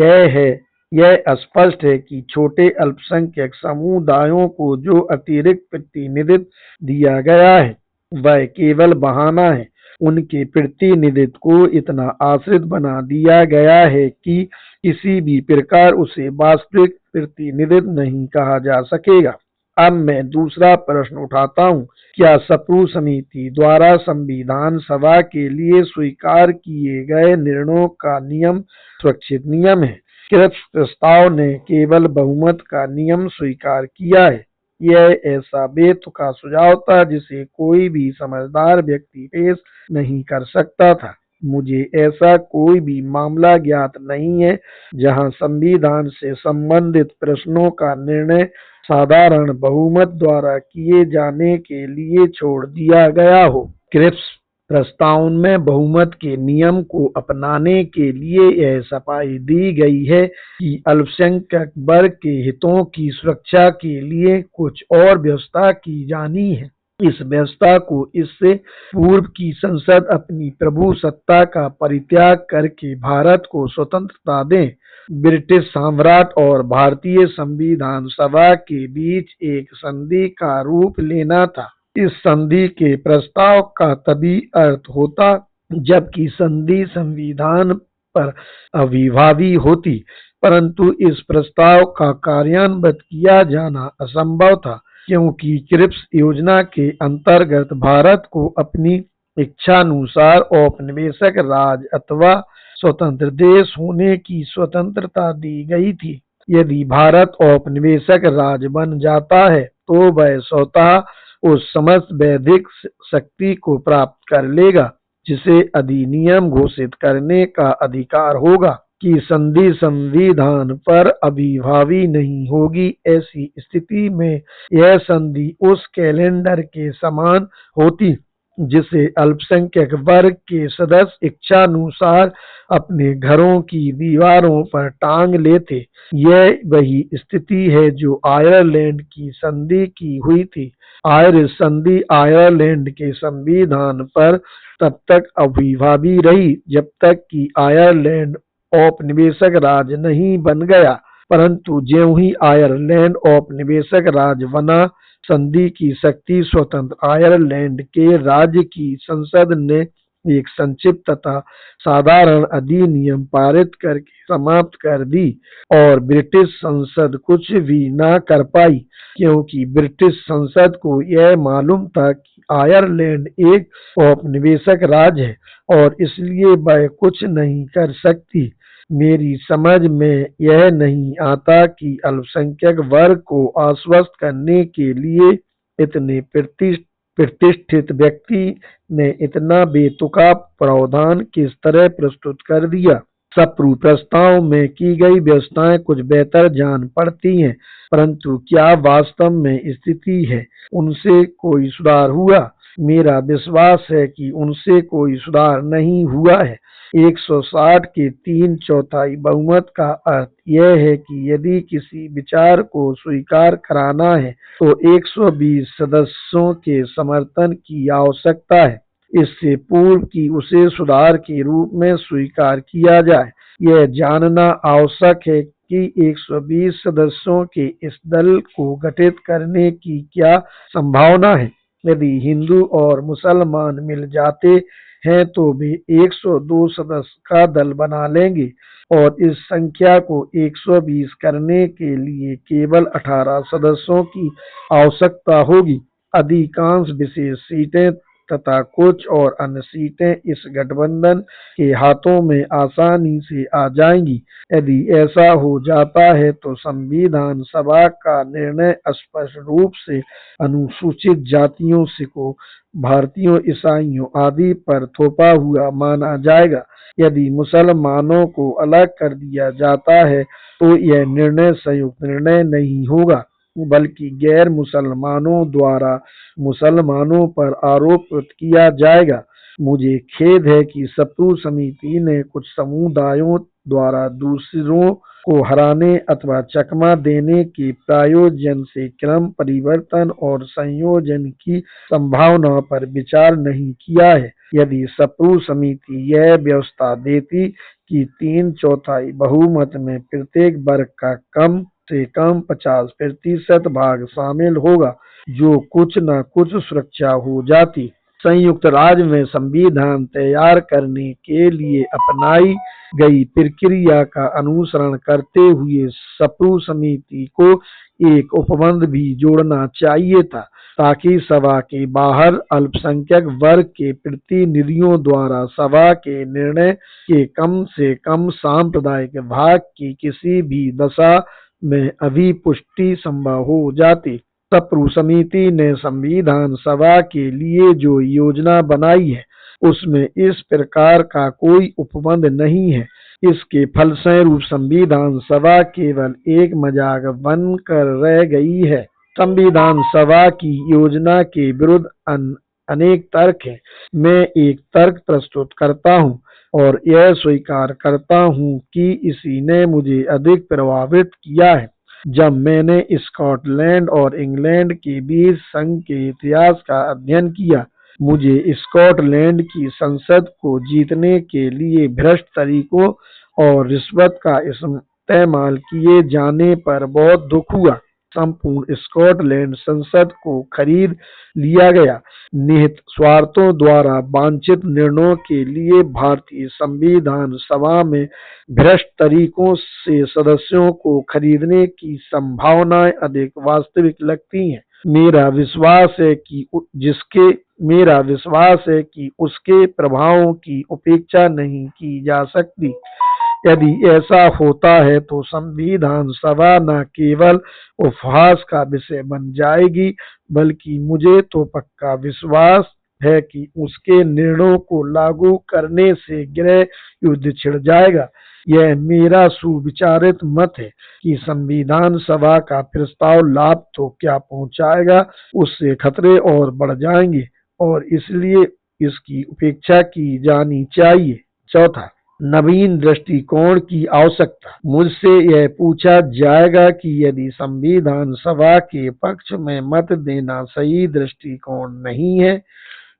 [SPEAKER 1] यह स्पष्ट है कि छोटे अल्पसंख्यक समुदायों को जो अतिरिक्त प्रतिनिधित्व दिया गया है वह केवल बहाना है। उनके प्रतिनिधित्व को इतना आश्रित बना दिया गया है कि किसी भी प्रकार उसे वास्तविक प्रतिनिधित्व नहीं कहा जा सकेगा। अब मैं दूसरा प्रश्न उठाता हूँ। क्या सप्रू समिति द्वारा संविधान सभा के लिए स्वीकार किए गए निर्णयों का नियम सुरक्षित नियम है? क्रिप्स प्रस्ताव ने केवल बहुमत का नियम स्वीकार किया है। यह ऐसा बेतुका सुझाव था जिसे कोई भी समझदार व्यक्ति पेश नहीं कर सकता था। मुझे ऐसा कोई भी मामला ज्ञात नहीं है जहां संविधान से संबंधित प्रश्नों का निर्णय साधारण बहुमत द्वारा किए जाने के लिए छोड़ दिया गया हो। क्रिप्स प्रस्ताव में बहुमत के नियम को अपनाने के लिए यह सफाई दी गई है कि अल्पसंख्यक वर्ग के हितों की सुरक्षा के लिए कुछ और व्यवस्था की जानी है। इस व्यवस्था को इससे पूर्व की संसद अपनी प्रभु सत्ता का परित्याग करके भारत को स्वतंत्रता दें, ब्रिटिश सम्राट और भारतीय संविधान सभा के बीच एक संधि का रूप लेना था। इस संधि के प्रस्ताव का तभी अर्थ होता जबकि संधि संविधान पर अविभावी होती, परंतु इस प्रस्ताव का कार्यान्वित किया जाना असंभव था क्योंकि क्रिप्स योजना के अंतर्गत भारत को अपनी इच्छानुसार औपनिवेशिक राज अथवा स्वतंत्र देश होने की स्वतंत्रता दी गई थी। यदि भारत औपनिवेशिक राज बन जाता है तो वह स्वतः उस समस्त बौद्धिक शक्ति को प्राप्त कर लेगा जिसे अधिनियम घोषित करने का अधिकार होगा कि संधि संविधान पर अभिभावी नहीं होगी। ऐसी स्थिति में यह संधि उस कैलेंडर के समान होती जिसे अल्पसंख्यक वर्ग के सदस्य इच्छानुसार अपने घरों की दीवारों पर टांग लेते। यह वही स्थिति है जो आयरलैंड की संधि की हुई थी। आयरिश संधि आयरलैंड के संविधान पर तब तक अभिभावी रही जब तक कि आयरलैंड औपनिवेशिक राज नहीं बन गया, परंतु ज्यों ही आयरलैंड औपनिवेशिक राज बना, संधि की शक्ति स्वतंत्र आयरलैंड के राज्य की संसद ने एक संक्षिप्त तथा साधारण अधिनियम पारित करके समाप्त कर दी और ब्रिटिश संसद कुछ भी न कर पाई क्योंकि ब्रिटिश संसद को यह मालूम था कि आयरलैंड एक औपनिवेशिक राज्य है और इसलिए वह कुछ नहीं कर सकती। मेरी समझ में यह नहीं आता कि अल्पसंख्यक वर्ग को आश्वस्त करने के लिए इतने प्रतिष्ठित व्यक्ति ने इतना बेतुका प्रावधान किस तरह प्रस्तुत कर दिया। सप्रू प्रस्ताव में की गई व्यवस्थाएं कुछ बेहतर जान पड़ती हैं, परंतु क्या वास्तव में स्थिति है उनसे कोई सुधार हुआ? मेरा विश्वास है कि उनसे कोई सुधार नहीं हुआ है। 160 के 3/4 बहुमत का अर्थ यह है कि यदि किसी विचार को स्वीकार कराना है तो 120 सदस्यों के समर्थन की आवश्यकता है, इससे पूर्व कि उसे सुधार के रूप में स्वीकार किया जाए। यह जानना आवश्यक है कि 120 सदस्यों के इस दल को गठित करने की क्या संभावना है। यदि हिंदू और मुसलमान मिल जाते हैं तो वे 102 सदस्य का दल बना लेंगे और इस संख्या को 120 करने के लिए केवल 18 सदस्यों की आवश्यकता होगी। अधिकांश विशेष सीटें तथा कुछ और अन्य सीटें इस गठबंधन के हाथों में आसानी से आ जाएंगी। यदि ऐसा हो जाता है तो संविधान सभा का निर्णय स्पष्ट रूप से अनुसूचित जातियों को, भारतीयों, ईसाइयों आदि पर थोपा हुआ माना जाएगा। यदि मुसलमानों को अलग कर दिया जाता है तो यह निर्णय संयुक्त निर्णय नहीं होगा, बल्कि गैर मुसलमानों द्वारा मुसलमानों पर आरोपित किया जाएगा। मुझे खेद है कि सप्रू समिति ने कुछ समुदायों द्वारा दूसरों को हराने अथवा चकमा देने के प्रयोजन से क्रम परिवर्तन और संयोजन की संभावना पर विचार नहीं किया है। यदि सप्रू समिति यह व्यवस्था देती कि 3/4 बहुमत में प्रत्येक वर्ग का कम से कम 50% भाग शामिल होगा, जो कुछ न कुछ सुरक्षा हो जाती। संयुक्त राज्य में संविधान तैयार करने के लिए अपनाई गई प्रक्रिया का अनुसरण करते हुए सप्रू समिति को एक उपबंध भी जोड़ना चाहिए था, ताकि सभा के बाहर अल्पसंख्यक वर्ग के प्रतिनिधियों द्वारा सभा के निर्णय के कम से कम सांप्रदायिक भाग की किसी भी दशा में अभिपुष्टि संभव हो जाती। सप्रू समिति ने संविधान सभा के लिए जो योजना बनाई है उसमें इस प्रकार का कोई उपबंध नहीं है। इसके फलस्वरूप संविधान सभा केवल एक मजाक बनकर रह गई है। संविधान सभा की योजना के विरुद्ध अनेक तर्क हैं। मैं एक तर्क प्रस्तुत करता हूँ और यह स्वीकार करता हूँ कि इसी ने मुझे अधिक प्रभावित किया है। जब मैंने स्कॉटलैंड और इंग्लैंड के बीच संघ के इतिहास का अध्ययन किया, मुझे स्कॉटलैंड की संसद को जीतने के लिए भ्रष्ट तरीकों और रिश्वत का इस्तेमाल किए जाने पर बहुत दुख हुआ। संपूर्ण स्कॉटलैंड संसद को खरीद लिया गया। निहित स्वार्थों द्वारा वांछित निर्णयों के लिए भारतीय संविधान सभा में भ्रष्ट तरीकों से सदस्यों को खरीदने की संभावनाएं अधिक वास्तविक लगती हैं। मेरा विश्वास है कि उसके प्रभावों की उपेक्षा नहीं की जा सकती। यदि ऐसा होता है तो संविधान सभा न केवल उपहास का विषय बन जाएगी, बल्कि मुझे तो पक्का विश्वास है कि उसके निर्णयों को लागू करने से गृह युद्ध छिड़ जाएगा। यह मेरा सुविचारित मत है कि संविधान सभा का प्रस्ताव लाभ तो क्या पहुंचाएगा, उससे खतरे और बढ़ जाएंगे और इसलिए इसकी उपेक्षा की जानी चाहिए। चौथा, नवीन दृष्टिकोण की आवश्यकता। मुझसे यह पूछा जाएगा कि यदि संविधान सभा के पक्ष में मत देना सही दृष्टिकोण नहीं है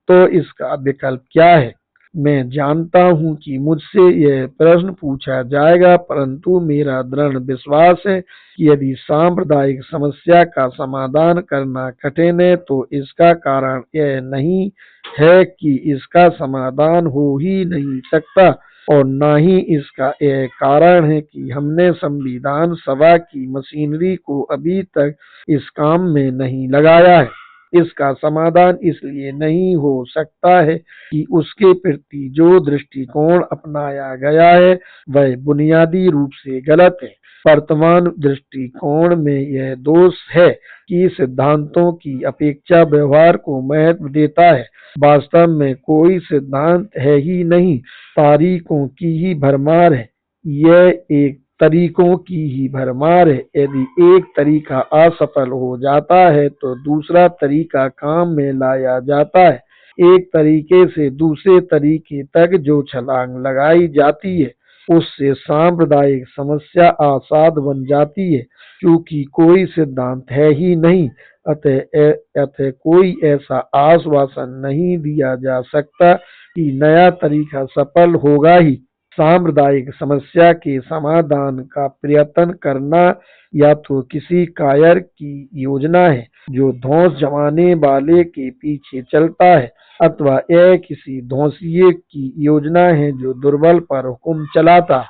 [SPEAKER 1] तो इसका विकल्प क्या है। मैं जानता हूं कि मुझसे यह प्रश्न पूछा जाएगा, परंतु मेरा दृढ़ विश्वास है कि यदि सांप्रदायिक समस्या का समाधान करना कठिन है तो इसका कारण यह नहीं है कि इसका समाधान हो ही नहीं सकता, और न ही इसका यह कारण है कि हमने संविधान सभा की मशीनरी को अभी तक इस काम में नहीं लगाया है। इसका समाधान इसलिए नहीं हो सकता है कि उसके प्रति जो दृष्टिकोण अपनाया गया है वह बुनियादी रूप से गलत है वर्तमान दृष्टिकोण में यह दोष है कि सिद्धांतों की अपेक्षा व्यवहार को महत्व देता है। वास्तव में कोई सिद्धांत है ही नहीं, तारीखों की ही भरमार है। यह एक तरीकों की ही भरमार है। यदि एक तरीका असफल हो जाता है तो दूसरा तरीका काम में लाया जाता है। एक तरीके से दूसरे तरीके तक जो छलांग लगाई जाती है उससे सांप्रदायिक समस्या आसाद बन जाती है। क्योंकि कोई सिद्धांत है ही नहीं, अतः कोई ऐसा आश्वासन नहीं दिया जा सकता कि नया तरीका सफल होगा ही। सांप्रदायिक समस्या के समाधान का प्रयत्न करना या तो किसी कायर की योजना है जो धौंस जमाने वाले के पीछे चलता है, अथवा यह किसी धौंसिये की योजना है जो दुर्बल पर हुक्म चलाता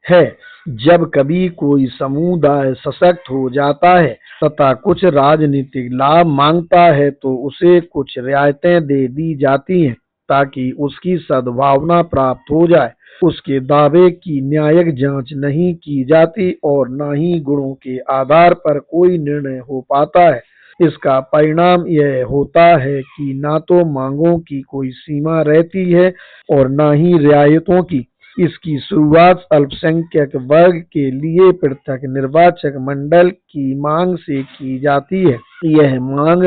[SPEAKER 1] है। जब कभी कोई समुदाय सशक्त हो जाता है तथा कुछ राजनीतिक लाभ मांगता है तो उसे कुछ रियायतें दे दी जाती हैं ताकि उसकी सद्भावना प्राप्त हो जाए। उसके दावे की न्यायिक जांच नहीं की जाती और न ही गुणों के आधार पर कोई निर्णय हो पाता है। इसका परिणाम यह होता है कि न तो मांगों की कोई सीमा रहती है और न ही रियायतों की। इसकी शुरुआत अल्पसंख्यक वर्ग के लिए पृथक निर्वाचक मंडल की मांग से की जाती है। यह मांग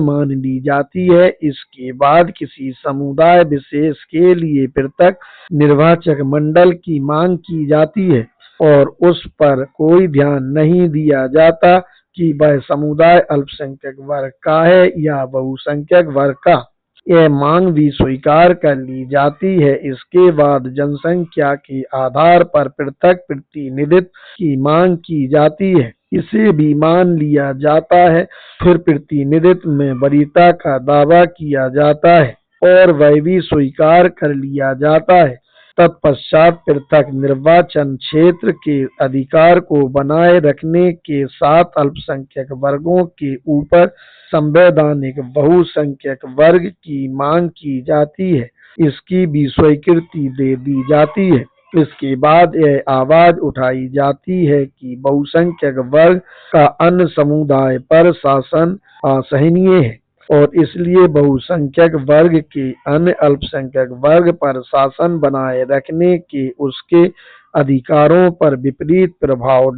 [SPEAKER 1] मान ली जाती है। इसके बाद किसी समुदाय विशेष के लिए पृथक निर्वाचक मंडल की मांग की जाती है और उस पर कोई ध्यान नहीं दिया जाता कि वह समुदाय अल्पसंख्यक वर्ग का है या बहुसंख्यक वर्ग का। यह मांग भी स्वीकार कर ली जाती है। इसके बाद जनसंख्या के आधार पर पृथक प्रतिनिधित्व की मांग की जाती है। इसे भी मान लिया जाता है। फिर प्रतिनिधित्व में वरीयता का दावा किया जाता है और वह भी स्वीकार कर लिया जाता है। तत्पश्चात पृथक निर्वाचन क्षेत्र के अधिकार को बनाए रखने के साथ अल्पसंख्यक वर्गों के ऊपर संवैधानिक बहुसंख्यक वर्ग की मांग की जाती है। इसकी भी स्वीकृति दे दी जाती है। इसके बाद यह आवाज उठाई जाती है कि बहुसंख्यक वर्ग का अन्य समुदाय पर शासन असहनीय है और इसलिए बहुसंख्यक वर्ग के अन्य अल्पसंख्यक वर्ग पर शासन बनाए रखने के उसके अधिकारों पर विपरीत प्रभाव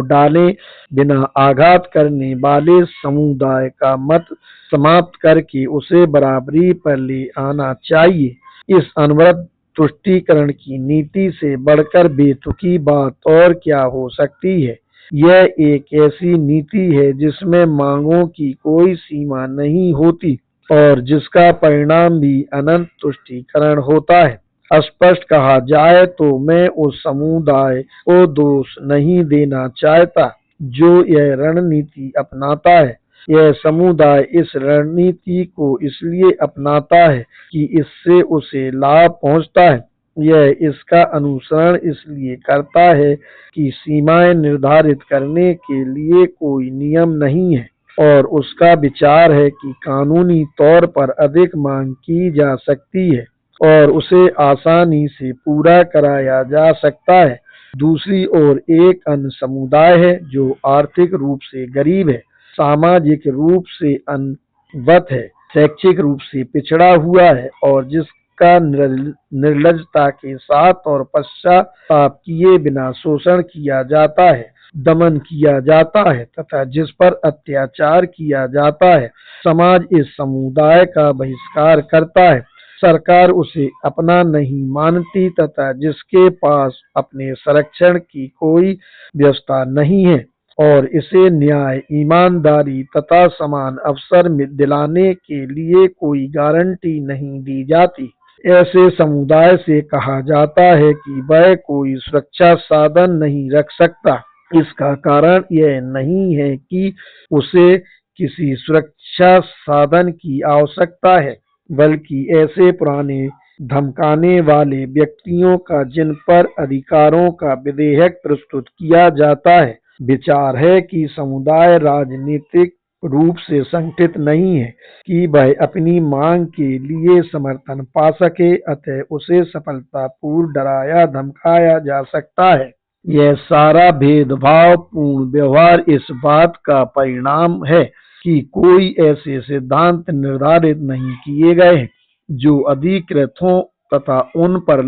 [SPEAKER 1] डाले बिना आघात करने वाले समुदाय का मत समाप्त करके उसे बराबरी पर ले आना चाहिए। इस अनवरत तुष्टीकरण की नीति से बढ़कर बेतुकी बात और क्या हो सकती है। यह एक ऐसी नीति है जिसमें मांगों की कोई सीमा नहीं होती और जिसका परिणाम भी अनंत तुष्टीकरण होता है। स्पष्ट कहा जाए तो मैं उस समुदाय को दोष नहीं देना चाहता जो यह रणनीति अपनाता है। यह समुदाय इस रणनीति को इसलिए अपनाता है कि इससे उसे लाभ पहुंचता है। यह इसका अनुसरण इसलिए करता है कि सीमाएं निर्धारित करने के लिए कोई नियम नहीं है और उसका विचार है कि कानूनी तौर पर अधिक मांग की जा सकती है और उसे आसानी से पूरा कराया जा सकता है। दूसरी ओर एक अन्य समुदाय है जो आर्थिक रूप से गरीब है, सामाजिक रूप से अनवत है, शैक्षिक रूप से पिछड़ा हुआ है और जिसका निर्लज्जता के साथ और पश्चाताप किए बिना शोषण किया जाता है, दमन किया जाता है तथा जिस पर अत्याचार किया जाता है। समाज इस समुदाय का बहिष्कार करता है। सरकार उसे अपना नहीं मानती तथा जिसके पास अपने संरक्षण की कोई व्यवस्था नहीं है और इसे न्याय, ईमानदारी तथा समान अवसर दिलाने के लिए कोई गारंटी नहीं दी जाती। ऐसे समुदाय से कहा जाता है कि वह कोई सुरक्षा साधन नहीं रख सकता। इसका कारण यह नहीं है कि उसे किसी सुरक्षा साधन की आवश्यकता है, बल्कि ऐसे पुराने धमकाने वाले व्यक्तियों का जिन पर अधिकारों का विधेयक प्रस्तुत किया जाता है। विचार है कि समुदाय राजनीतिक रूप से संगठित नहीं है कि वह अपनी मांग के लिए समर्थन पा सके, अतः उसे सफलतापूर्वक डराया धमकाया जा सकता है। यह सारा भेदभावपूर्ण व्यवहार इस बात का परिणाम है कि कोई ऐसे सिद्धांत निर्धारित नहीं किए गए हैं जो अधिकृत हों तथा उन पर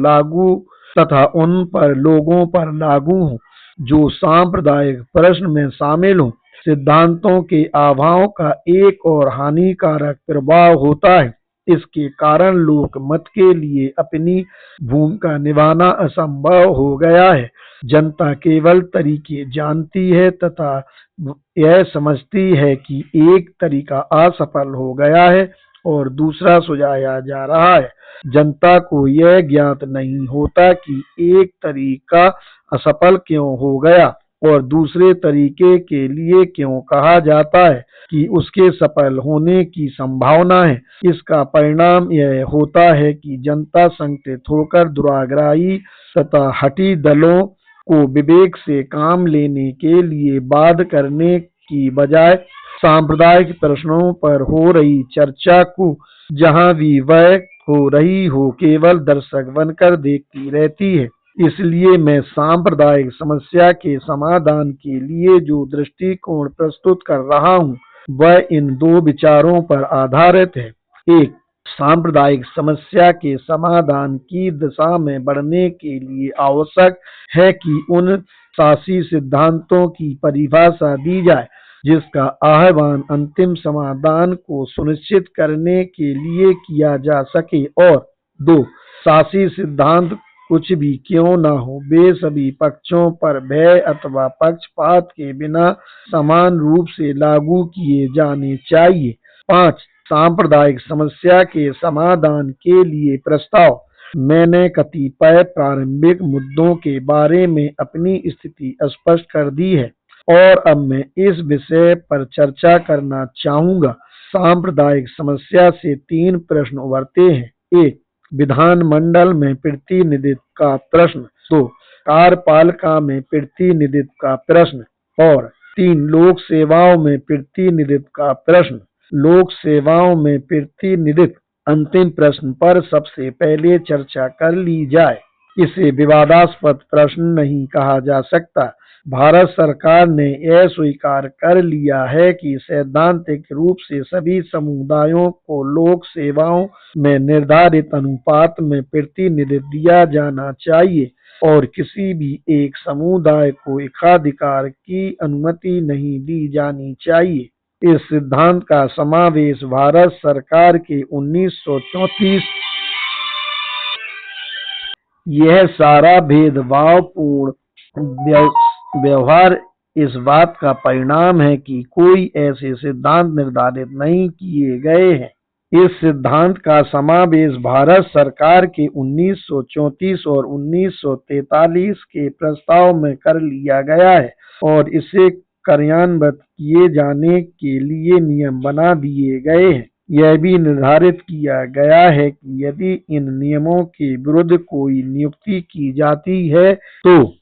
[SPEAKER 1] लोगों पर लागू हों जो सांप्रदायिक प्रश्न में शामिल हों। सिद्धांतों के अभाव का एक और हानिकारक प्रभाव होता है। इसके कारण लोक मत के लिए अपनी भूमिका निभाना असंभव हो गया है। जनता केवल तरीके जानती है तथा यह समझती है कि एक तरीका असफल हो गया है और दूसरा सुझाया जा रहा है। जनता को यह ज्ञात नहीं होता कि एक तरीका असफल क्यों हो गया और दूसरे तरीके के लिए क्यों कहा जाता है कि उसके सफल होने की संभावना है। इसका परिणाम यह होता है कि जनता संगठित होकर दुराग्रही तथा हठी दलों को विवेक से काम लेने के लिए बाध्य करने की बजाय सांप्रदायिक प्रश्नों पर हो रही चर्चा को जहां भी वह हो रही हो केवल दर्शक बनकर देखती रहती है। इसलिए मैं सांप्रदायिक समस्या के समाधान के लिए जो दृष्टिकोण प्रस्तुत कर रहा हूँ वह इन दो विचारों पर आधारित है। एक, सांप्रदायिक समस्या के समाधान की दिशा में बढ़ने के लिए आवश्यक है कि उन शासी सिद्धांतों की परिभाषा दी जाए जिसका आह्वान अंतिम समाधान को सुनिश्चित करने के लिए किया जा सके। और दो, शासी सिद्धांत कुछ भी क्यों न हो वे सभी पक्षों पर भय अथवा पक्षपात के बिना समान रूप से लागू किए जाने चाहिए। 5, सांप्रदायिक समस्या के समाधान के लिए प्रस्ताव। मैंने कतिपय प्रारंभिक मुद्दों के बारे में अपनी स्थिति स्पष्ट कर दी है और अब मैं इस विषय पर चर्चा करना चाहूंगा। सांप्रदायिक समस्या से 3 प्रश्न उभरते हैं। 1, विधानमंडल में प्रतिनिधित्व का प्रश्न। 2, कार्यपालिका में प्रतिनिधित्व का प्रश्न। और 3, लोक सेवाओं में प्रतिनिधित्व का प्रश्न। लोक सेवाओं में प्रतिनिधित्व अंतिम प्रश्न पर सबसे पहले चर्चा कर ली जाए। इसे विवादास्पद प्रश्न नहीं कहा जा सकता। भारत सरकार ने यह स्वीकार कर लिया है कि सैद्धांतिक रूप से सभी समुदायों को लोक सेवाओं में निर्धारित अनुपात में प्रतिनिधित्व दिया जाना चाहिए और किसी भी एक समुदाय को एकाधिकार की अनुमति नहीं दी जानी चाहिए। इस सिद्धांत का समावेश भारत सरकार के 1934 यह सारा भेदभावपूर्ण व्यवहार इस बात का परिणाम है कि कोई ऐसे सिद्धांत निर्धारित नहीं किए गए हैं। इस सिद्धांत का समावेश भारत सरकार के 1934 और 1943 के प्रस्ताव में कर लिया गया है और इसे कार्यान्वित किए जाने के लिए नियम बना दिए गए हैं। यह भी निर्धारित किया गया है कि यदि इन नियमों के विरुद्ध कोई नियुक्ति की जाती है तो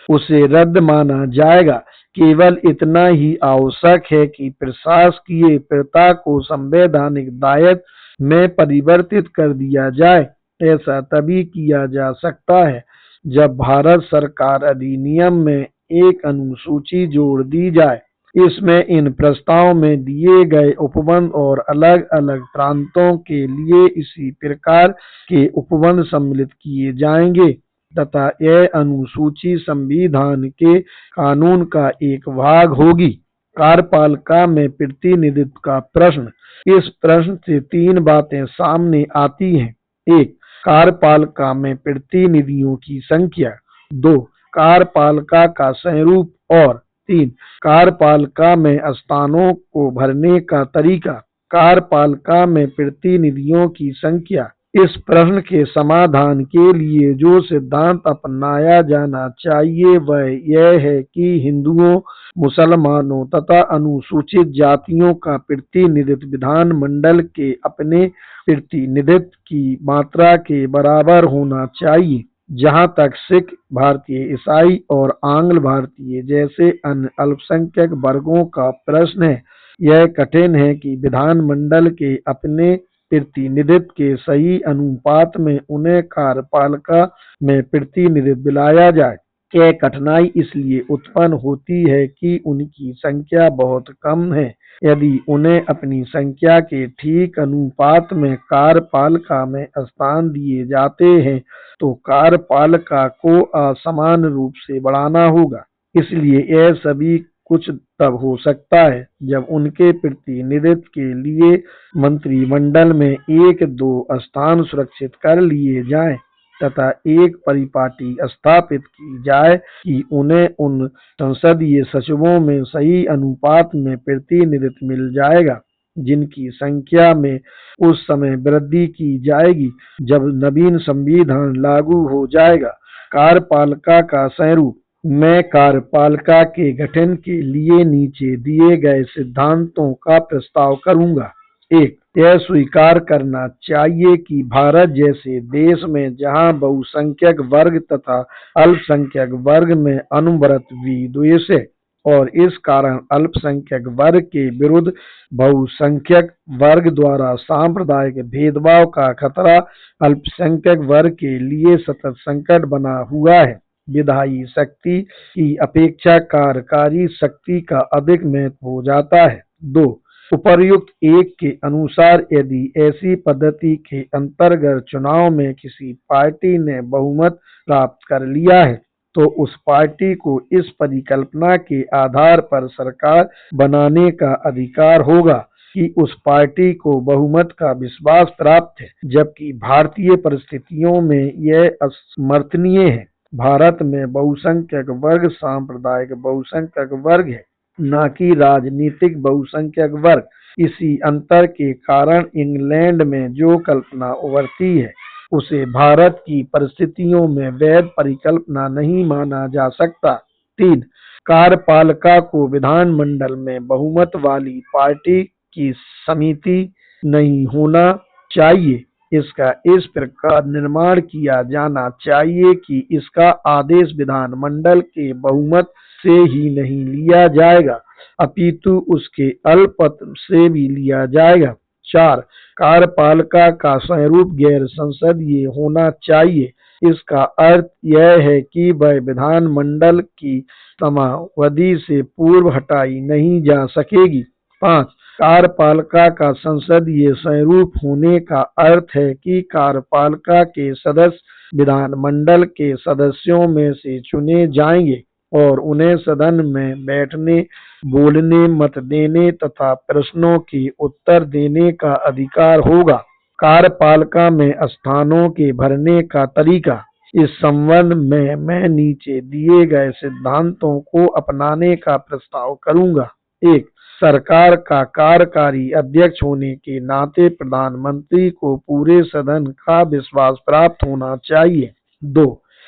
[SPEAKER 1] उसे रद्द माना जाएगा। केवल इतना ही आवश्यक है कि प्रशासकीय प्रथा को संवैधानिक दायित्व में परिवर्तित कर दिया जाए। ऐसा तभी किया जा सकता है जब भारत सरकार अधिनियम में एक अनुसूची जोड़ दी जाए। इसमें इन प्रस्ताव में दिए गए उपबंध और अलग अलग प्रांतों के लिए इसी प्रकार के उपबंध सम्मिलित किए जाएंगे तथा यह अनुसूची संविधान के कानून का एक भाग होगी। कार्यपालिका में प्रतिनिधित्व का प्रश्न। इस प्रश्न से 3 बातें सामने आती हैं। 1, कार्यपालिका में प्रतिनिधियों की संख्या। 2, कार्यपालिका का स्वरूप। और 3, कार्यपालिका में स्थानों को भरने का तरीका। कार्यपालिका में प्रतिनिधियों की संख्या। इस प्रश्न के समाधान के लिए जो सिद्धांत अपनाया जाना चाहिए वह यह है कि हिंदुओं, मुसलमानों तथा अनुसूचित जातियों का प्रतिनिधित्व विधानमंडल के अपने प्रतिनिधित्व की मात्रा के बराबर होना चाहिए। जहाँ तक सिख, भारतीय ईसाई और आंग्ल भारतीय जैसे अन्य अल्पसंख्यक वर्गों का प्रश्न है यह कठिन है कि विधानमंडल के अपने प्रतिनिधित्व के सही अनुपात में उन्हें कार्यपालिका में प्रतिनिधित्व दिलाया जाए। यह कठिनाई इसलिए उत्पन्न होती है कि उनकी संख्या बहुत कम है। यदि उन्हें अपनी संख्या के ठीक अनुपात में कार्यपालिका में स्थान दिए जाते हैं तो कार्यपालिका को असमान रूप से बढ़ाना होगा। इसलिए यह सभी कुछ तब हो सकता है जब उनके प्रतिनिधित्व के लिए मंत्रिमंडल में 1-2 स्थान सुरक्षित कर लिए जाएं तथा एक परिपाटी स्थापित की जाए कि उन्हें उन संसदीय सचिवों में सही अनुपात में प्रतिनिधित्व मिल जाएगा जिनकी संख्या में उस समय वृद्धि की जाएगी जब नवीन संविधान लागू हो जाएगा। कार्यपालिका का स्वरूप। मैं कार्यपालिका के गठन के लिए नीचे दिए गए सिद्धांतों का प्रस्ताव करूंगा। 1. यह स्वीकार करना चाहिए कि भारत जैसे देश में जहां बहुसंख्यक वर्ग तथा अल्पसंख्यक वर्ग में अनवरत विद्वेष है और इस कारण अल्पसंख्यक वर्ग के विरुद्ध बहुसंख्यक वर्ग द्वारा सांप्रदायिक भेदभाव का खतरा अल्पसंख्यक वर्ग के लिए सतत संकट बना हुआ है। विधायी शक्ति की अपेक्षा कार्यकारी शक्ति का अधिक महत्व हो जाता है। 2. उपर्युक्त 1 के अनुसार यदि ऐसी पद्धति के अंतर्गत चुनाव में किसी पार्टी ने बहुमत प्राप्त कर लिया है तो उस पार्टी को इस परिकल्पना के आधार पर सरकार बनाने का अधिकार होगा कि उस पार्टी को बहुमत का विश्वास प्राप्त है, जबकि भारतीय परिस्थितियों में यह असमर्थनीय है। भारत में बहुसंख्यक वर्ग सांप्रदायिक बहुसंख्यक वर्ग है, न कि राजनीतिक बहुसंख्यक वर्ग। इसी अंतर के कारण इंग्लैंड में जो कल्पना उभरती है उसे भारत की परिस्थितियों में वैध परिकल्पना नहीं माना जा सकता। 3. कार्यपालिका को विधानमंडल में बहुमत वाली पार्टी की समिति नहीं होना चाहिए। इसका इस प्रकार निर्माण किया जाना चाहिए कि इसका आदेश विधानमंडल के बहुमत से ही नहीं लिया जाएगा अपितु उसके अल्पमत से भी लिया जाएगा। 4. कार्यपालिका का स्वरूप गैर संसदीय होना चाहिए। इसका अर्थ यह है कि वह विधानमंडल की समावधि से पूर्व हटाई नहीं जा सकेगी। 5. कार्यपालिका का संसदीय स्वरूप होने का अर्थ है कि कार्यपालिका के सदस्य विधानमंडल के सदस्यों में से चुने जाएंगे और उन्हें सदन में बैठने, बोलने, मत देने तथा प्रश्नों के उत्तर देने का अधिकार होगा। कार्यपालिका में स्थानों के भरने का तरीका। इस संबंध में मैं नीचे दिए गए सिद्धांतों को अपनाने का प्रस्ताव करूंगा। 1. सरकार का कार्यकारी अध्यक्ष होने के नाते प्रधानमंत्री को पूरे सदन का विश्वास प्राप्त होना चाहिए। 2.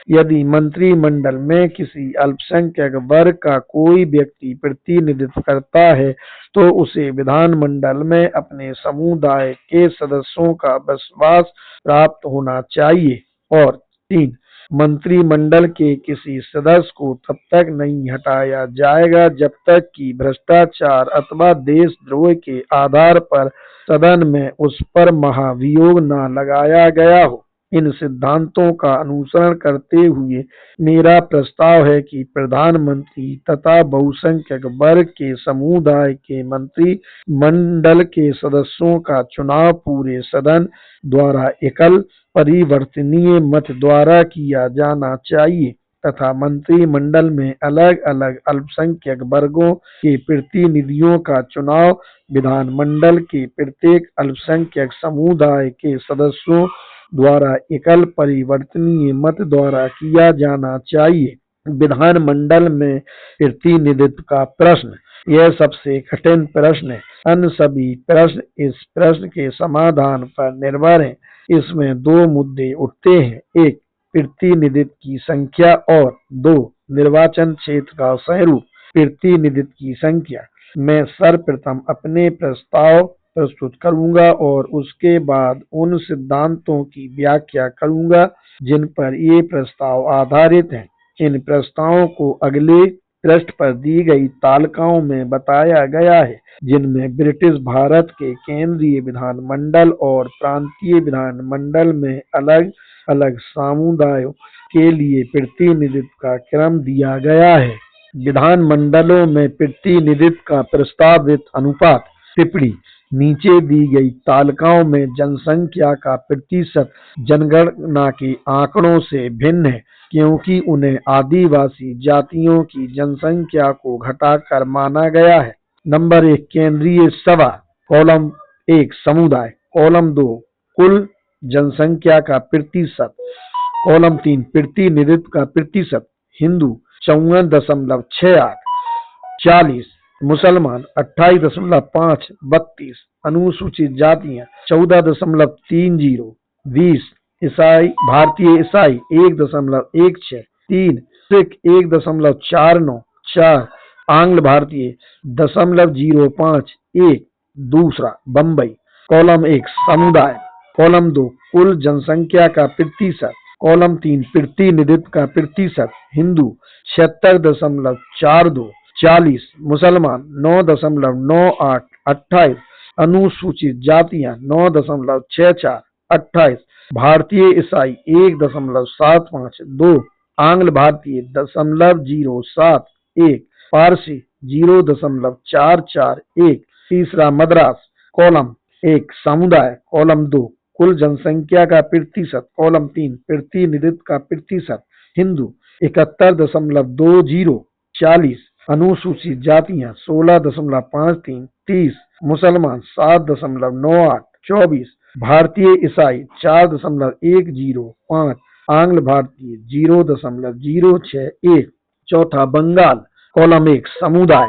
[SPEAKER 1] यदि मंत्रिमंडल में किसी अल्पसंख्यक वर्ग का कोई व्यक्ति प्रतिनिधित्व करता है तो उसे विधानमंडल में अपने समुदाय के सदस्यों का विश्वास प्राप्त होना चाहिए। और 3. मंत्रिमंडल के किसी सदस्य को तब तक नहीं हटाया जाएगा जब तक कि भ्रष्टाचार अथवा देशद्रोह के आधार पर सदन में उस पर महाभियोग न लगाया गया हो। इन सिद्धांतों का अनुसरण करते हुए मेरा प्रस्ताव है कि प्रधानमंत्री तथा बहुसंख्यक वर्ग के समुदाय के मंत्रिमंडल के सदस्यों का चुनाव पूरे सदन द्वारा एकल परिवर्तनीय मत द्वारा किया जाना चाहिए तथा मंत्रिमंडल में अलग अलग अल्पसंख्यक वर्गों के प्रतिनिधियों का चुनाव विधानमंडल के प्रत्येक अल्पसंख्यक समुदाय के सदस्यों द्वारा एकल परिवर्तनीय मत द्वारा किया जाना चाहिए। विधानमंडल में प्रतिनिधित्व का प्रश्न। यह सबसे कठिन प्रश्न है। अन्य सभी प्रश्न इस प्रश्न के समाधान पर निर्भर हैं। इसमें 2 मुद्दे उठते हैं। 1. प्रतिनिधित्व की संख्या और 2. निर्वाचन क्षेत्र का स्वरूप। प्रतिनिधित्व की संख्या। मैं सर्वप्रथम अपने प्रस्ताव प्रस्तुत करूंगा और उसके बाद उन सिद्धांतों की व्याख्या करूंगा जिन पर ये प्रस्ताव आधारित हैं। इन प्रस्तावों को अगले पृष्ठ पर दी गई तालिकाओं में बताया गया है, जिनमें ब्रिटिश भारत के केंद्रीय विधानमंडल और प्रांतीय विधानमंडल में अलग अलग समुदायों के लिए प्रतिनिधित्व का क्रम दिया गया है। विधानमंडलों में प्रतिनिधित्व का प्रस्तावित अनुपात। टिप्पणी: नीचे दी गई तालिकाओं में जनसंख्या का प्रतिशत जनगणना के आंकड़ों से भिन्न है, क्योंकि उन्हें आदिवासी जातियों की जनसंख्या को घटाकर माना गया है। नंबर 1, केंद्रीय सभा। कॉलम 1, समुदाय। कॉलम 2, कुल जनसंख्या का प्रतिशत। कॉलम 3, प्रतिनिधित्व का प्रतिशत। हिंदू 54.68, 40, मुसलमान 28.5, 32, अनुसूचित जातियां 14.30, 20, भारतीय ईसाई 1.16, 3, सिख 1.49, 4, आंग्ल भारतीय 0.05, 1। दूसरा, बम्बई। कॉलम 1, समुदाय। कॉलम 2, कुल जनसंख्या का प्रतिशत। कॉलम 3, प्रतिनिधित्व का प्रतिशत। हिंदू 76.42, 40, मुसलमान 9.98, 28, अनुसूचित जातियां 9.64, 28, भारतीय ईसाई 1.75, 2, आंग्ल भारतीय 0.07, 1, पारसी 0.44, 1। तीसरा, मद्रास। कॉलम 1, समुदाय। कॉलम 2, कुल जनसंख्या का प्रतिशत। कॉलम 3, प्रतिनिधित्व का प्रतिशत। हिंदू 71.20, 40, अनुसूचित जातियां 16.53, 30, मुसलमान 7.98, 24, भारतीय ईसाई 4.105, आंग्ल भारतीय 0.061। चौथा, बंगाल। कॉलम 1, समुदाय।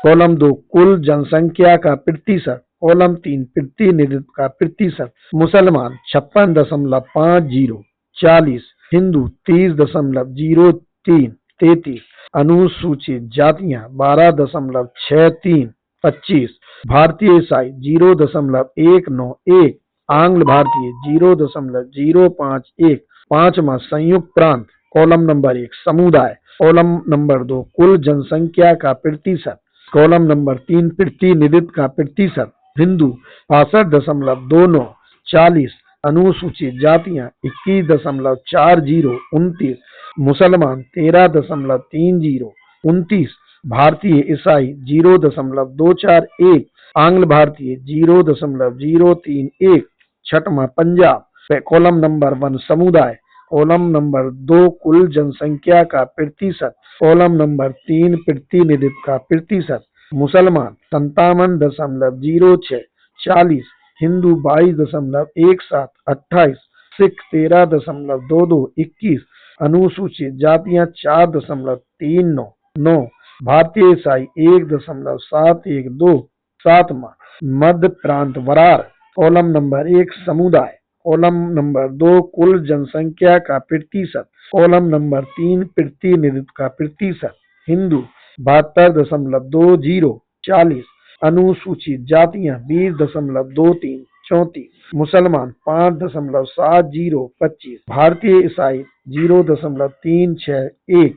[SPEAKER 1] कॉलम 2, कुल जनसंख्या का प्रतिशत। कॉलम 3, प्रतिनिधित्व का प्रतिशत। मुसलमान 56.50, 40, हिंदू 30.03, 33, अनुसूचित जातियां 12.63, 25, भारतीय ईसाई 0.191, आंग्ल भारतीय 0.051। पांचवा, संयुक्त प्रांत। कॉलम नंबर 1, समुदाय। कॉलम नंबर 2, कुल जनसंख्या का प्रतिशत। कॉलम नंबर 3, प्रतिनिधित्व का प्रतिशत। हिंदू 65.29, 40, अनुसूचित जातियां 21.40, 29, मुसलमान 13.30, 29, भारतीय ईसाई 0.241, आंग्ल भारतीय 0.031। छठवां, पंजाब। कॉलम नंबर 1, समुदाय। कॉलम नंबर 2, कुल जनसंख्या का प्रतिशत। कॉलम नंबर 3, प्रतिनिधित्व का प्रतिशत। मुसलमान 57.06, 40, हिंदू 22.17, 28, सिख 13.22, 21, अनुसूचित जातियां 4.39, 9, भारतीय ईसाई 1.712। सातवां, मध्य प्रांत वरार। कॉलम नंबर 1, समुदाय। कॉलम नंबर 2, कुल जनसंख्या का प्रतिशत। कॉलम नंबर 3, प्रतिनिधित्व का प्रतिशत। हिंदू 72.20, 40, अनुसूचित जातियां 20.23, 34, मुसलमान 5.70, 25, भारतीय ईसाई 0.361।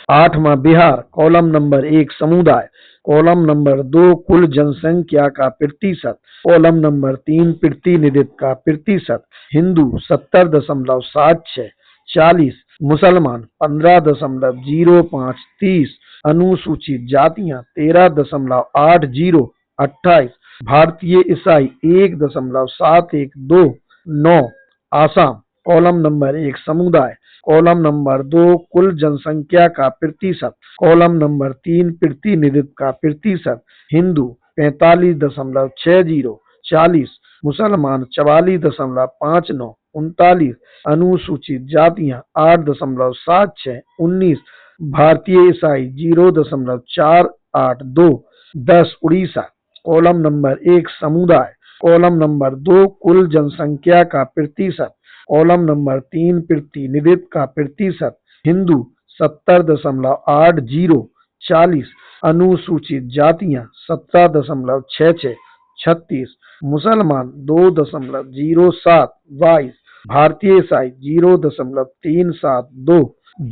[SPEAKER 1] आठवां, बिहार। कॉलम नंबर 1, समुदाय। कॉलम नंबर 2, कुल जनसंख्या का प्रतिशत। कॉलम नंबर 3, प्रतिनिधित्व का प्रतिशत। हिंदू 70.76, 40, मुसलमान 15.05, 30, अनुसूचित जातियां 13.80, 28, भारतीय ईसाई 1.712, 9, आसाम। कॉलम नंबर 1, समुदाय। कॉलम नंबर 2, कुल जनसंख्या का प्रतिशत। कॉलम नंबर 3, प्रतिनिधित्व का प्रतिशत। हिंदू 45.60, 40, मुसलमान 44.59, 39, अनुसूचित जातियां 8.76, 19, भारतीय ईसाई 0.482, 10, उड़ीसा। कॉलम नंबर 1, समुदाय। कॉलम नंबर 2, कुल जनसंख्या का प्रतिशत। कॉलम नंबर 3, प्रतिनिधित्व का प्रतिशत। हिंदू 70.80, 40, अनुसूचित जातियां 17.66, 36, मुसलमान 2.07, 22, भारतीय ईसाई 0.372,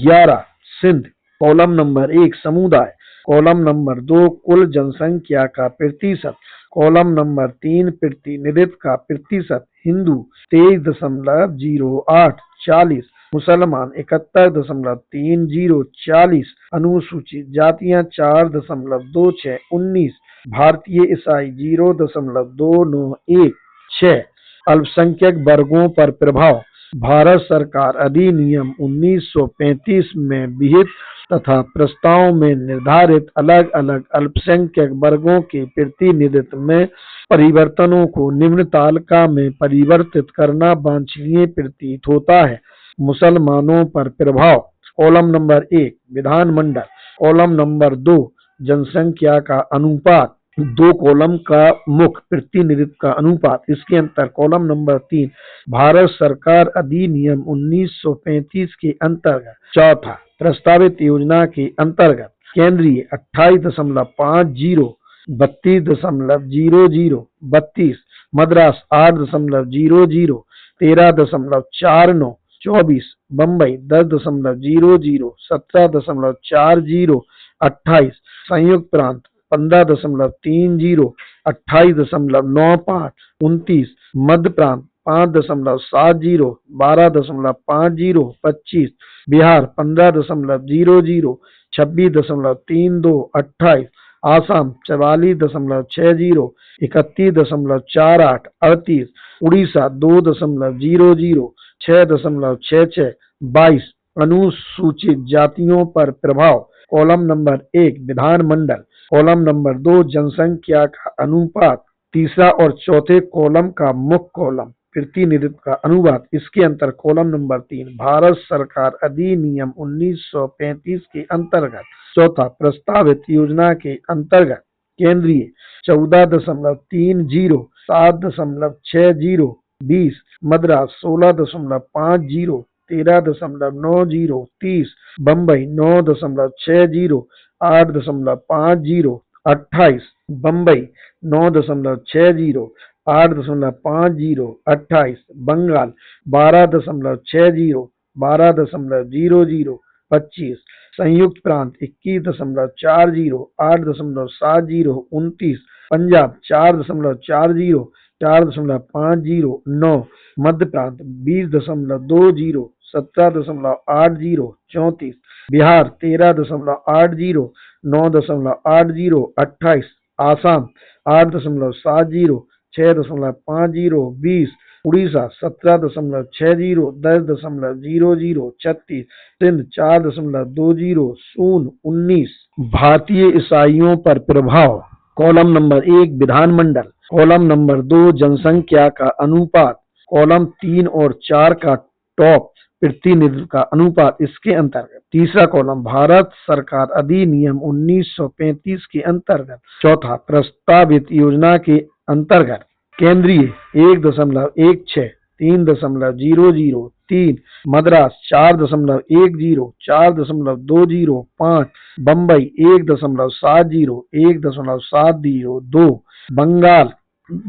[SPEAKER 1] 11, सिंध। कॉलम नंबर 1 समुदाय, कॉलम नंबर 2 कुल जनसंख्या का प्रतिशत, कॉलम नंबर 3 प्रतिनिधित्व का प्रतिशत, हिंदू 23.08 40, मुसलमान 71.30 40, अनुसूचित जातियां 4.26 19, भारतीय ईसाई 0.291 6। अल्पसंख्यक वर्गों पर प्रभाव। भारत सरकार अधिनियम 1935 में विहित तथा प्रस्ताव में निर्धारित अलग अलग अल्पसंख्यक वर्गों के प्रतिनिधित्व में परिवर्तनों को निम्न तालिका में परिवर्तित करना वांछनीय प्रतीत होता है। मुसलमानों पर प्रभाव। कॉलम नंबर 1 विधानमंडल, कॉलम नंबर 2 जनसंख्या का अनुपात, 2 कॉलम का मुख्य प्रतिनिधित्व का अनुपात, इसके अंतर कॉलम नंबर 3 भारत सरकार अधिनियम 1935 के अंतर्गत। चौथा प्रस्तावित योजना के अंतर्गत केंद्रीय 28.50 32.00 32, मद्रास 8.00 13.49 24, बम्बई 10.00 17.40 28, संयुक्त प्रांत 15.30 28.95 29, मध्य प्रांत 5.70 12.50 25, बिहार 15.00 26.32 28, आसाम 44.60 31.48 38, उड़ीसा 2.00 6.66 22। अनुसूचित जातियों पर प्रभाव। कॉलम नंबर 1 विधानमंडल, कॉलम नंबर 2 जनसंख्या का अनुपात, तीसरा और चौथे कॉलम का मुख्य कॉलम प्रतिनिधित्व का अनुपात, इसके अंतर कॉलम नंबर 3 भारत सरकार अधिनियम 1935 के अंतर्गत। चौथा प्रस्तावित योजना के अंतर्गत केंद्रीय 14.30 7.60 20, मद्रास 16.50 13.90 30, बम्बई 9.60 8.50 28, बम्बई 9.60 8.50 28, बंगाल 12.60 12.00 25, संयुक्त प्रांत 21.40 8.70 29, पंजाब 4.40 4.50 9, मध्य प्रांत 20.20 17.80 34, बिहार 13.80 9.80 28, आसाम 8.70 6.50 20, उड़ीसा 17.60 10.00 36, सिंध 4.20 19। भारतीय ईसाइयों पर प्रभाव। कॉलम नंबर 1 विधानमंडल, कॉलम नंबर 2 जनसंख्या का अनुपात, कॉलम 3 और 4 का टॉप प्रतिनिधित्व का अनुपात, इसके अंतर्गत। तीसरा कॉलम भारत सरकार अधिनियम 1935 के अंतर्गत। चौथा प्रस्तावित योजना के अंतर्गत केंद्रीय 1.16 3.00 3, मद्रास 4.10 4.20 5, बम्बई 1.70 1.70 2, बंगाल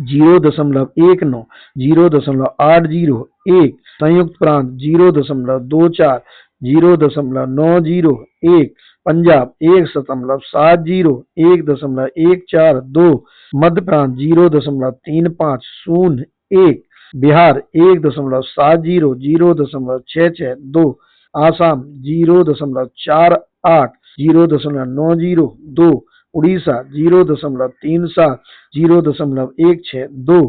[SPEAKER 1] 0.19 0.80 1, संयुक्त प्रांत 0.24 0.90 1, पंजाब 1.70 1.14 2, मध्य प्रांत 0.35 0 1, बिहार 1.70 0.66 2, आसाम 0.48 0.90 2, उड़ीसा 0.37 0.16 2,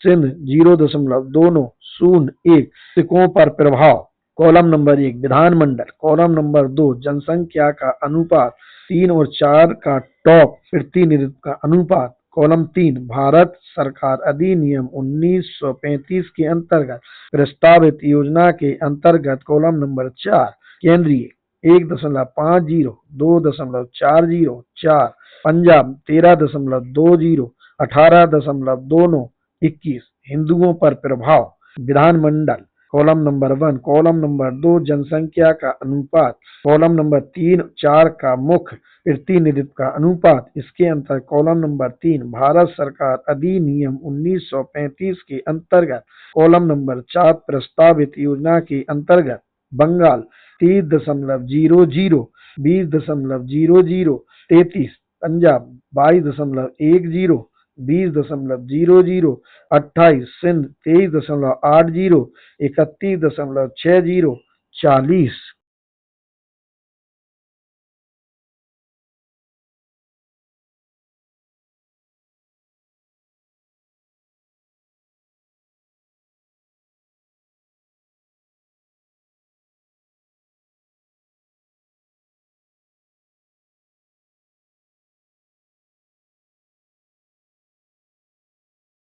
[SPEAKER 1] सिंध 0.29 01। शिक्षकों पर प्रभाव। कॉलम नंबर 1 विधानमंडल, कॉलम नंबर 2 जनसंख्या का अनुपात, 3 और 4 का टॉप प्रतिनिधित्व का अनुपात, कॉलम 3 भारत सरकार अधिनियम 1935 के अंतर्गत प्रस्तावित योजना के अंतर्गत, कॉलम नंबर 4 केंद्रीय 1.50 2.40 4, पंजाब 13.20 18.29 21। हिंदुओं पर प्रभाव। विधानमंडल, कॉलम नंबर 1, कॉलम नंबर 2 जनसंख्या का अनुपात, कॉलम नंबर 3 4 का मुख्य प्रतिनिधित्व का अनुपात, इसके अंतर कॉलम नंबर 3 भारत सरकार अधिनियम 1935 के अंतर्गत। कॉलम नंबर 4 प्रस्तावित योजना के अंतर्गत बंगाल 30.00 20.00, 33 पंजाब 22.10, 20.00, 28 सिंध 23.80, 31.60, 40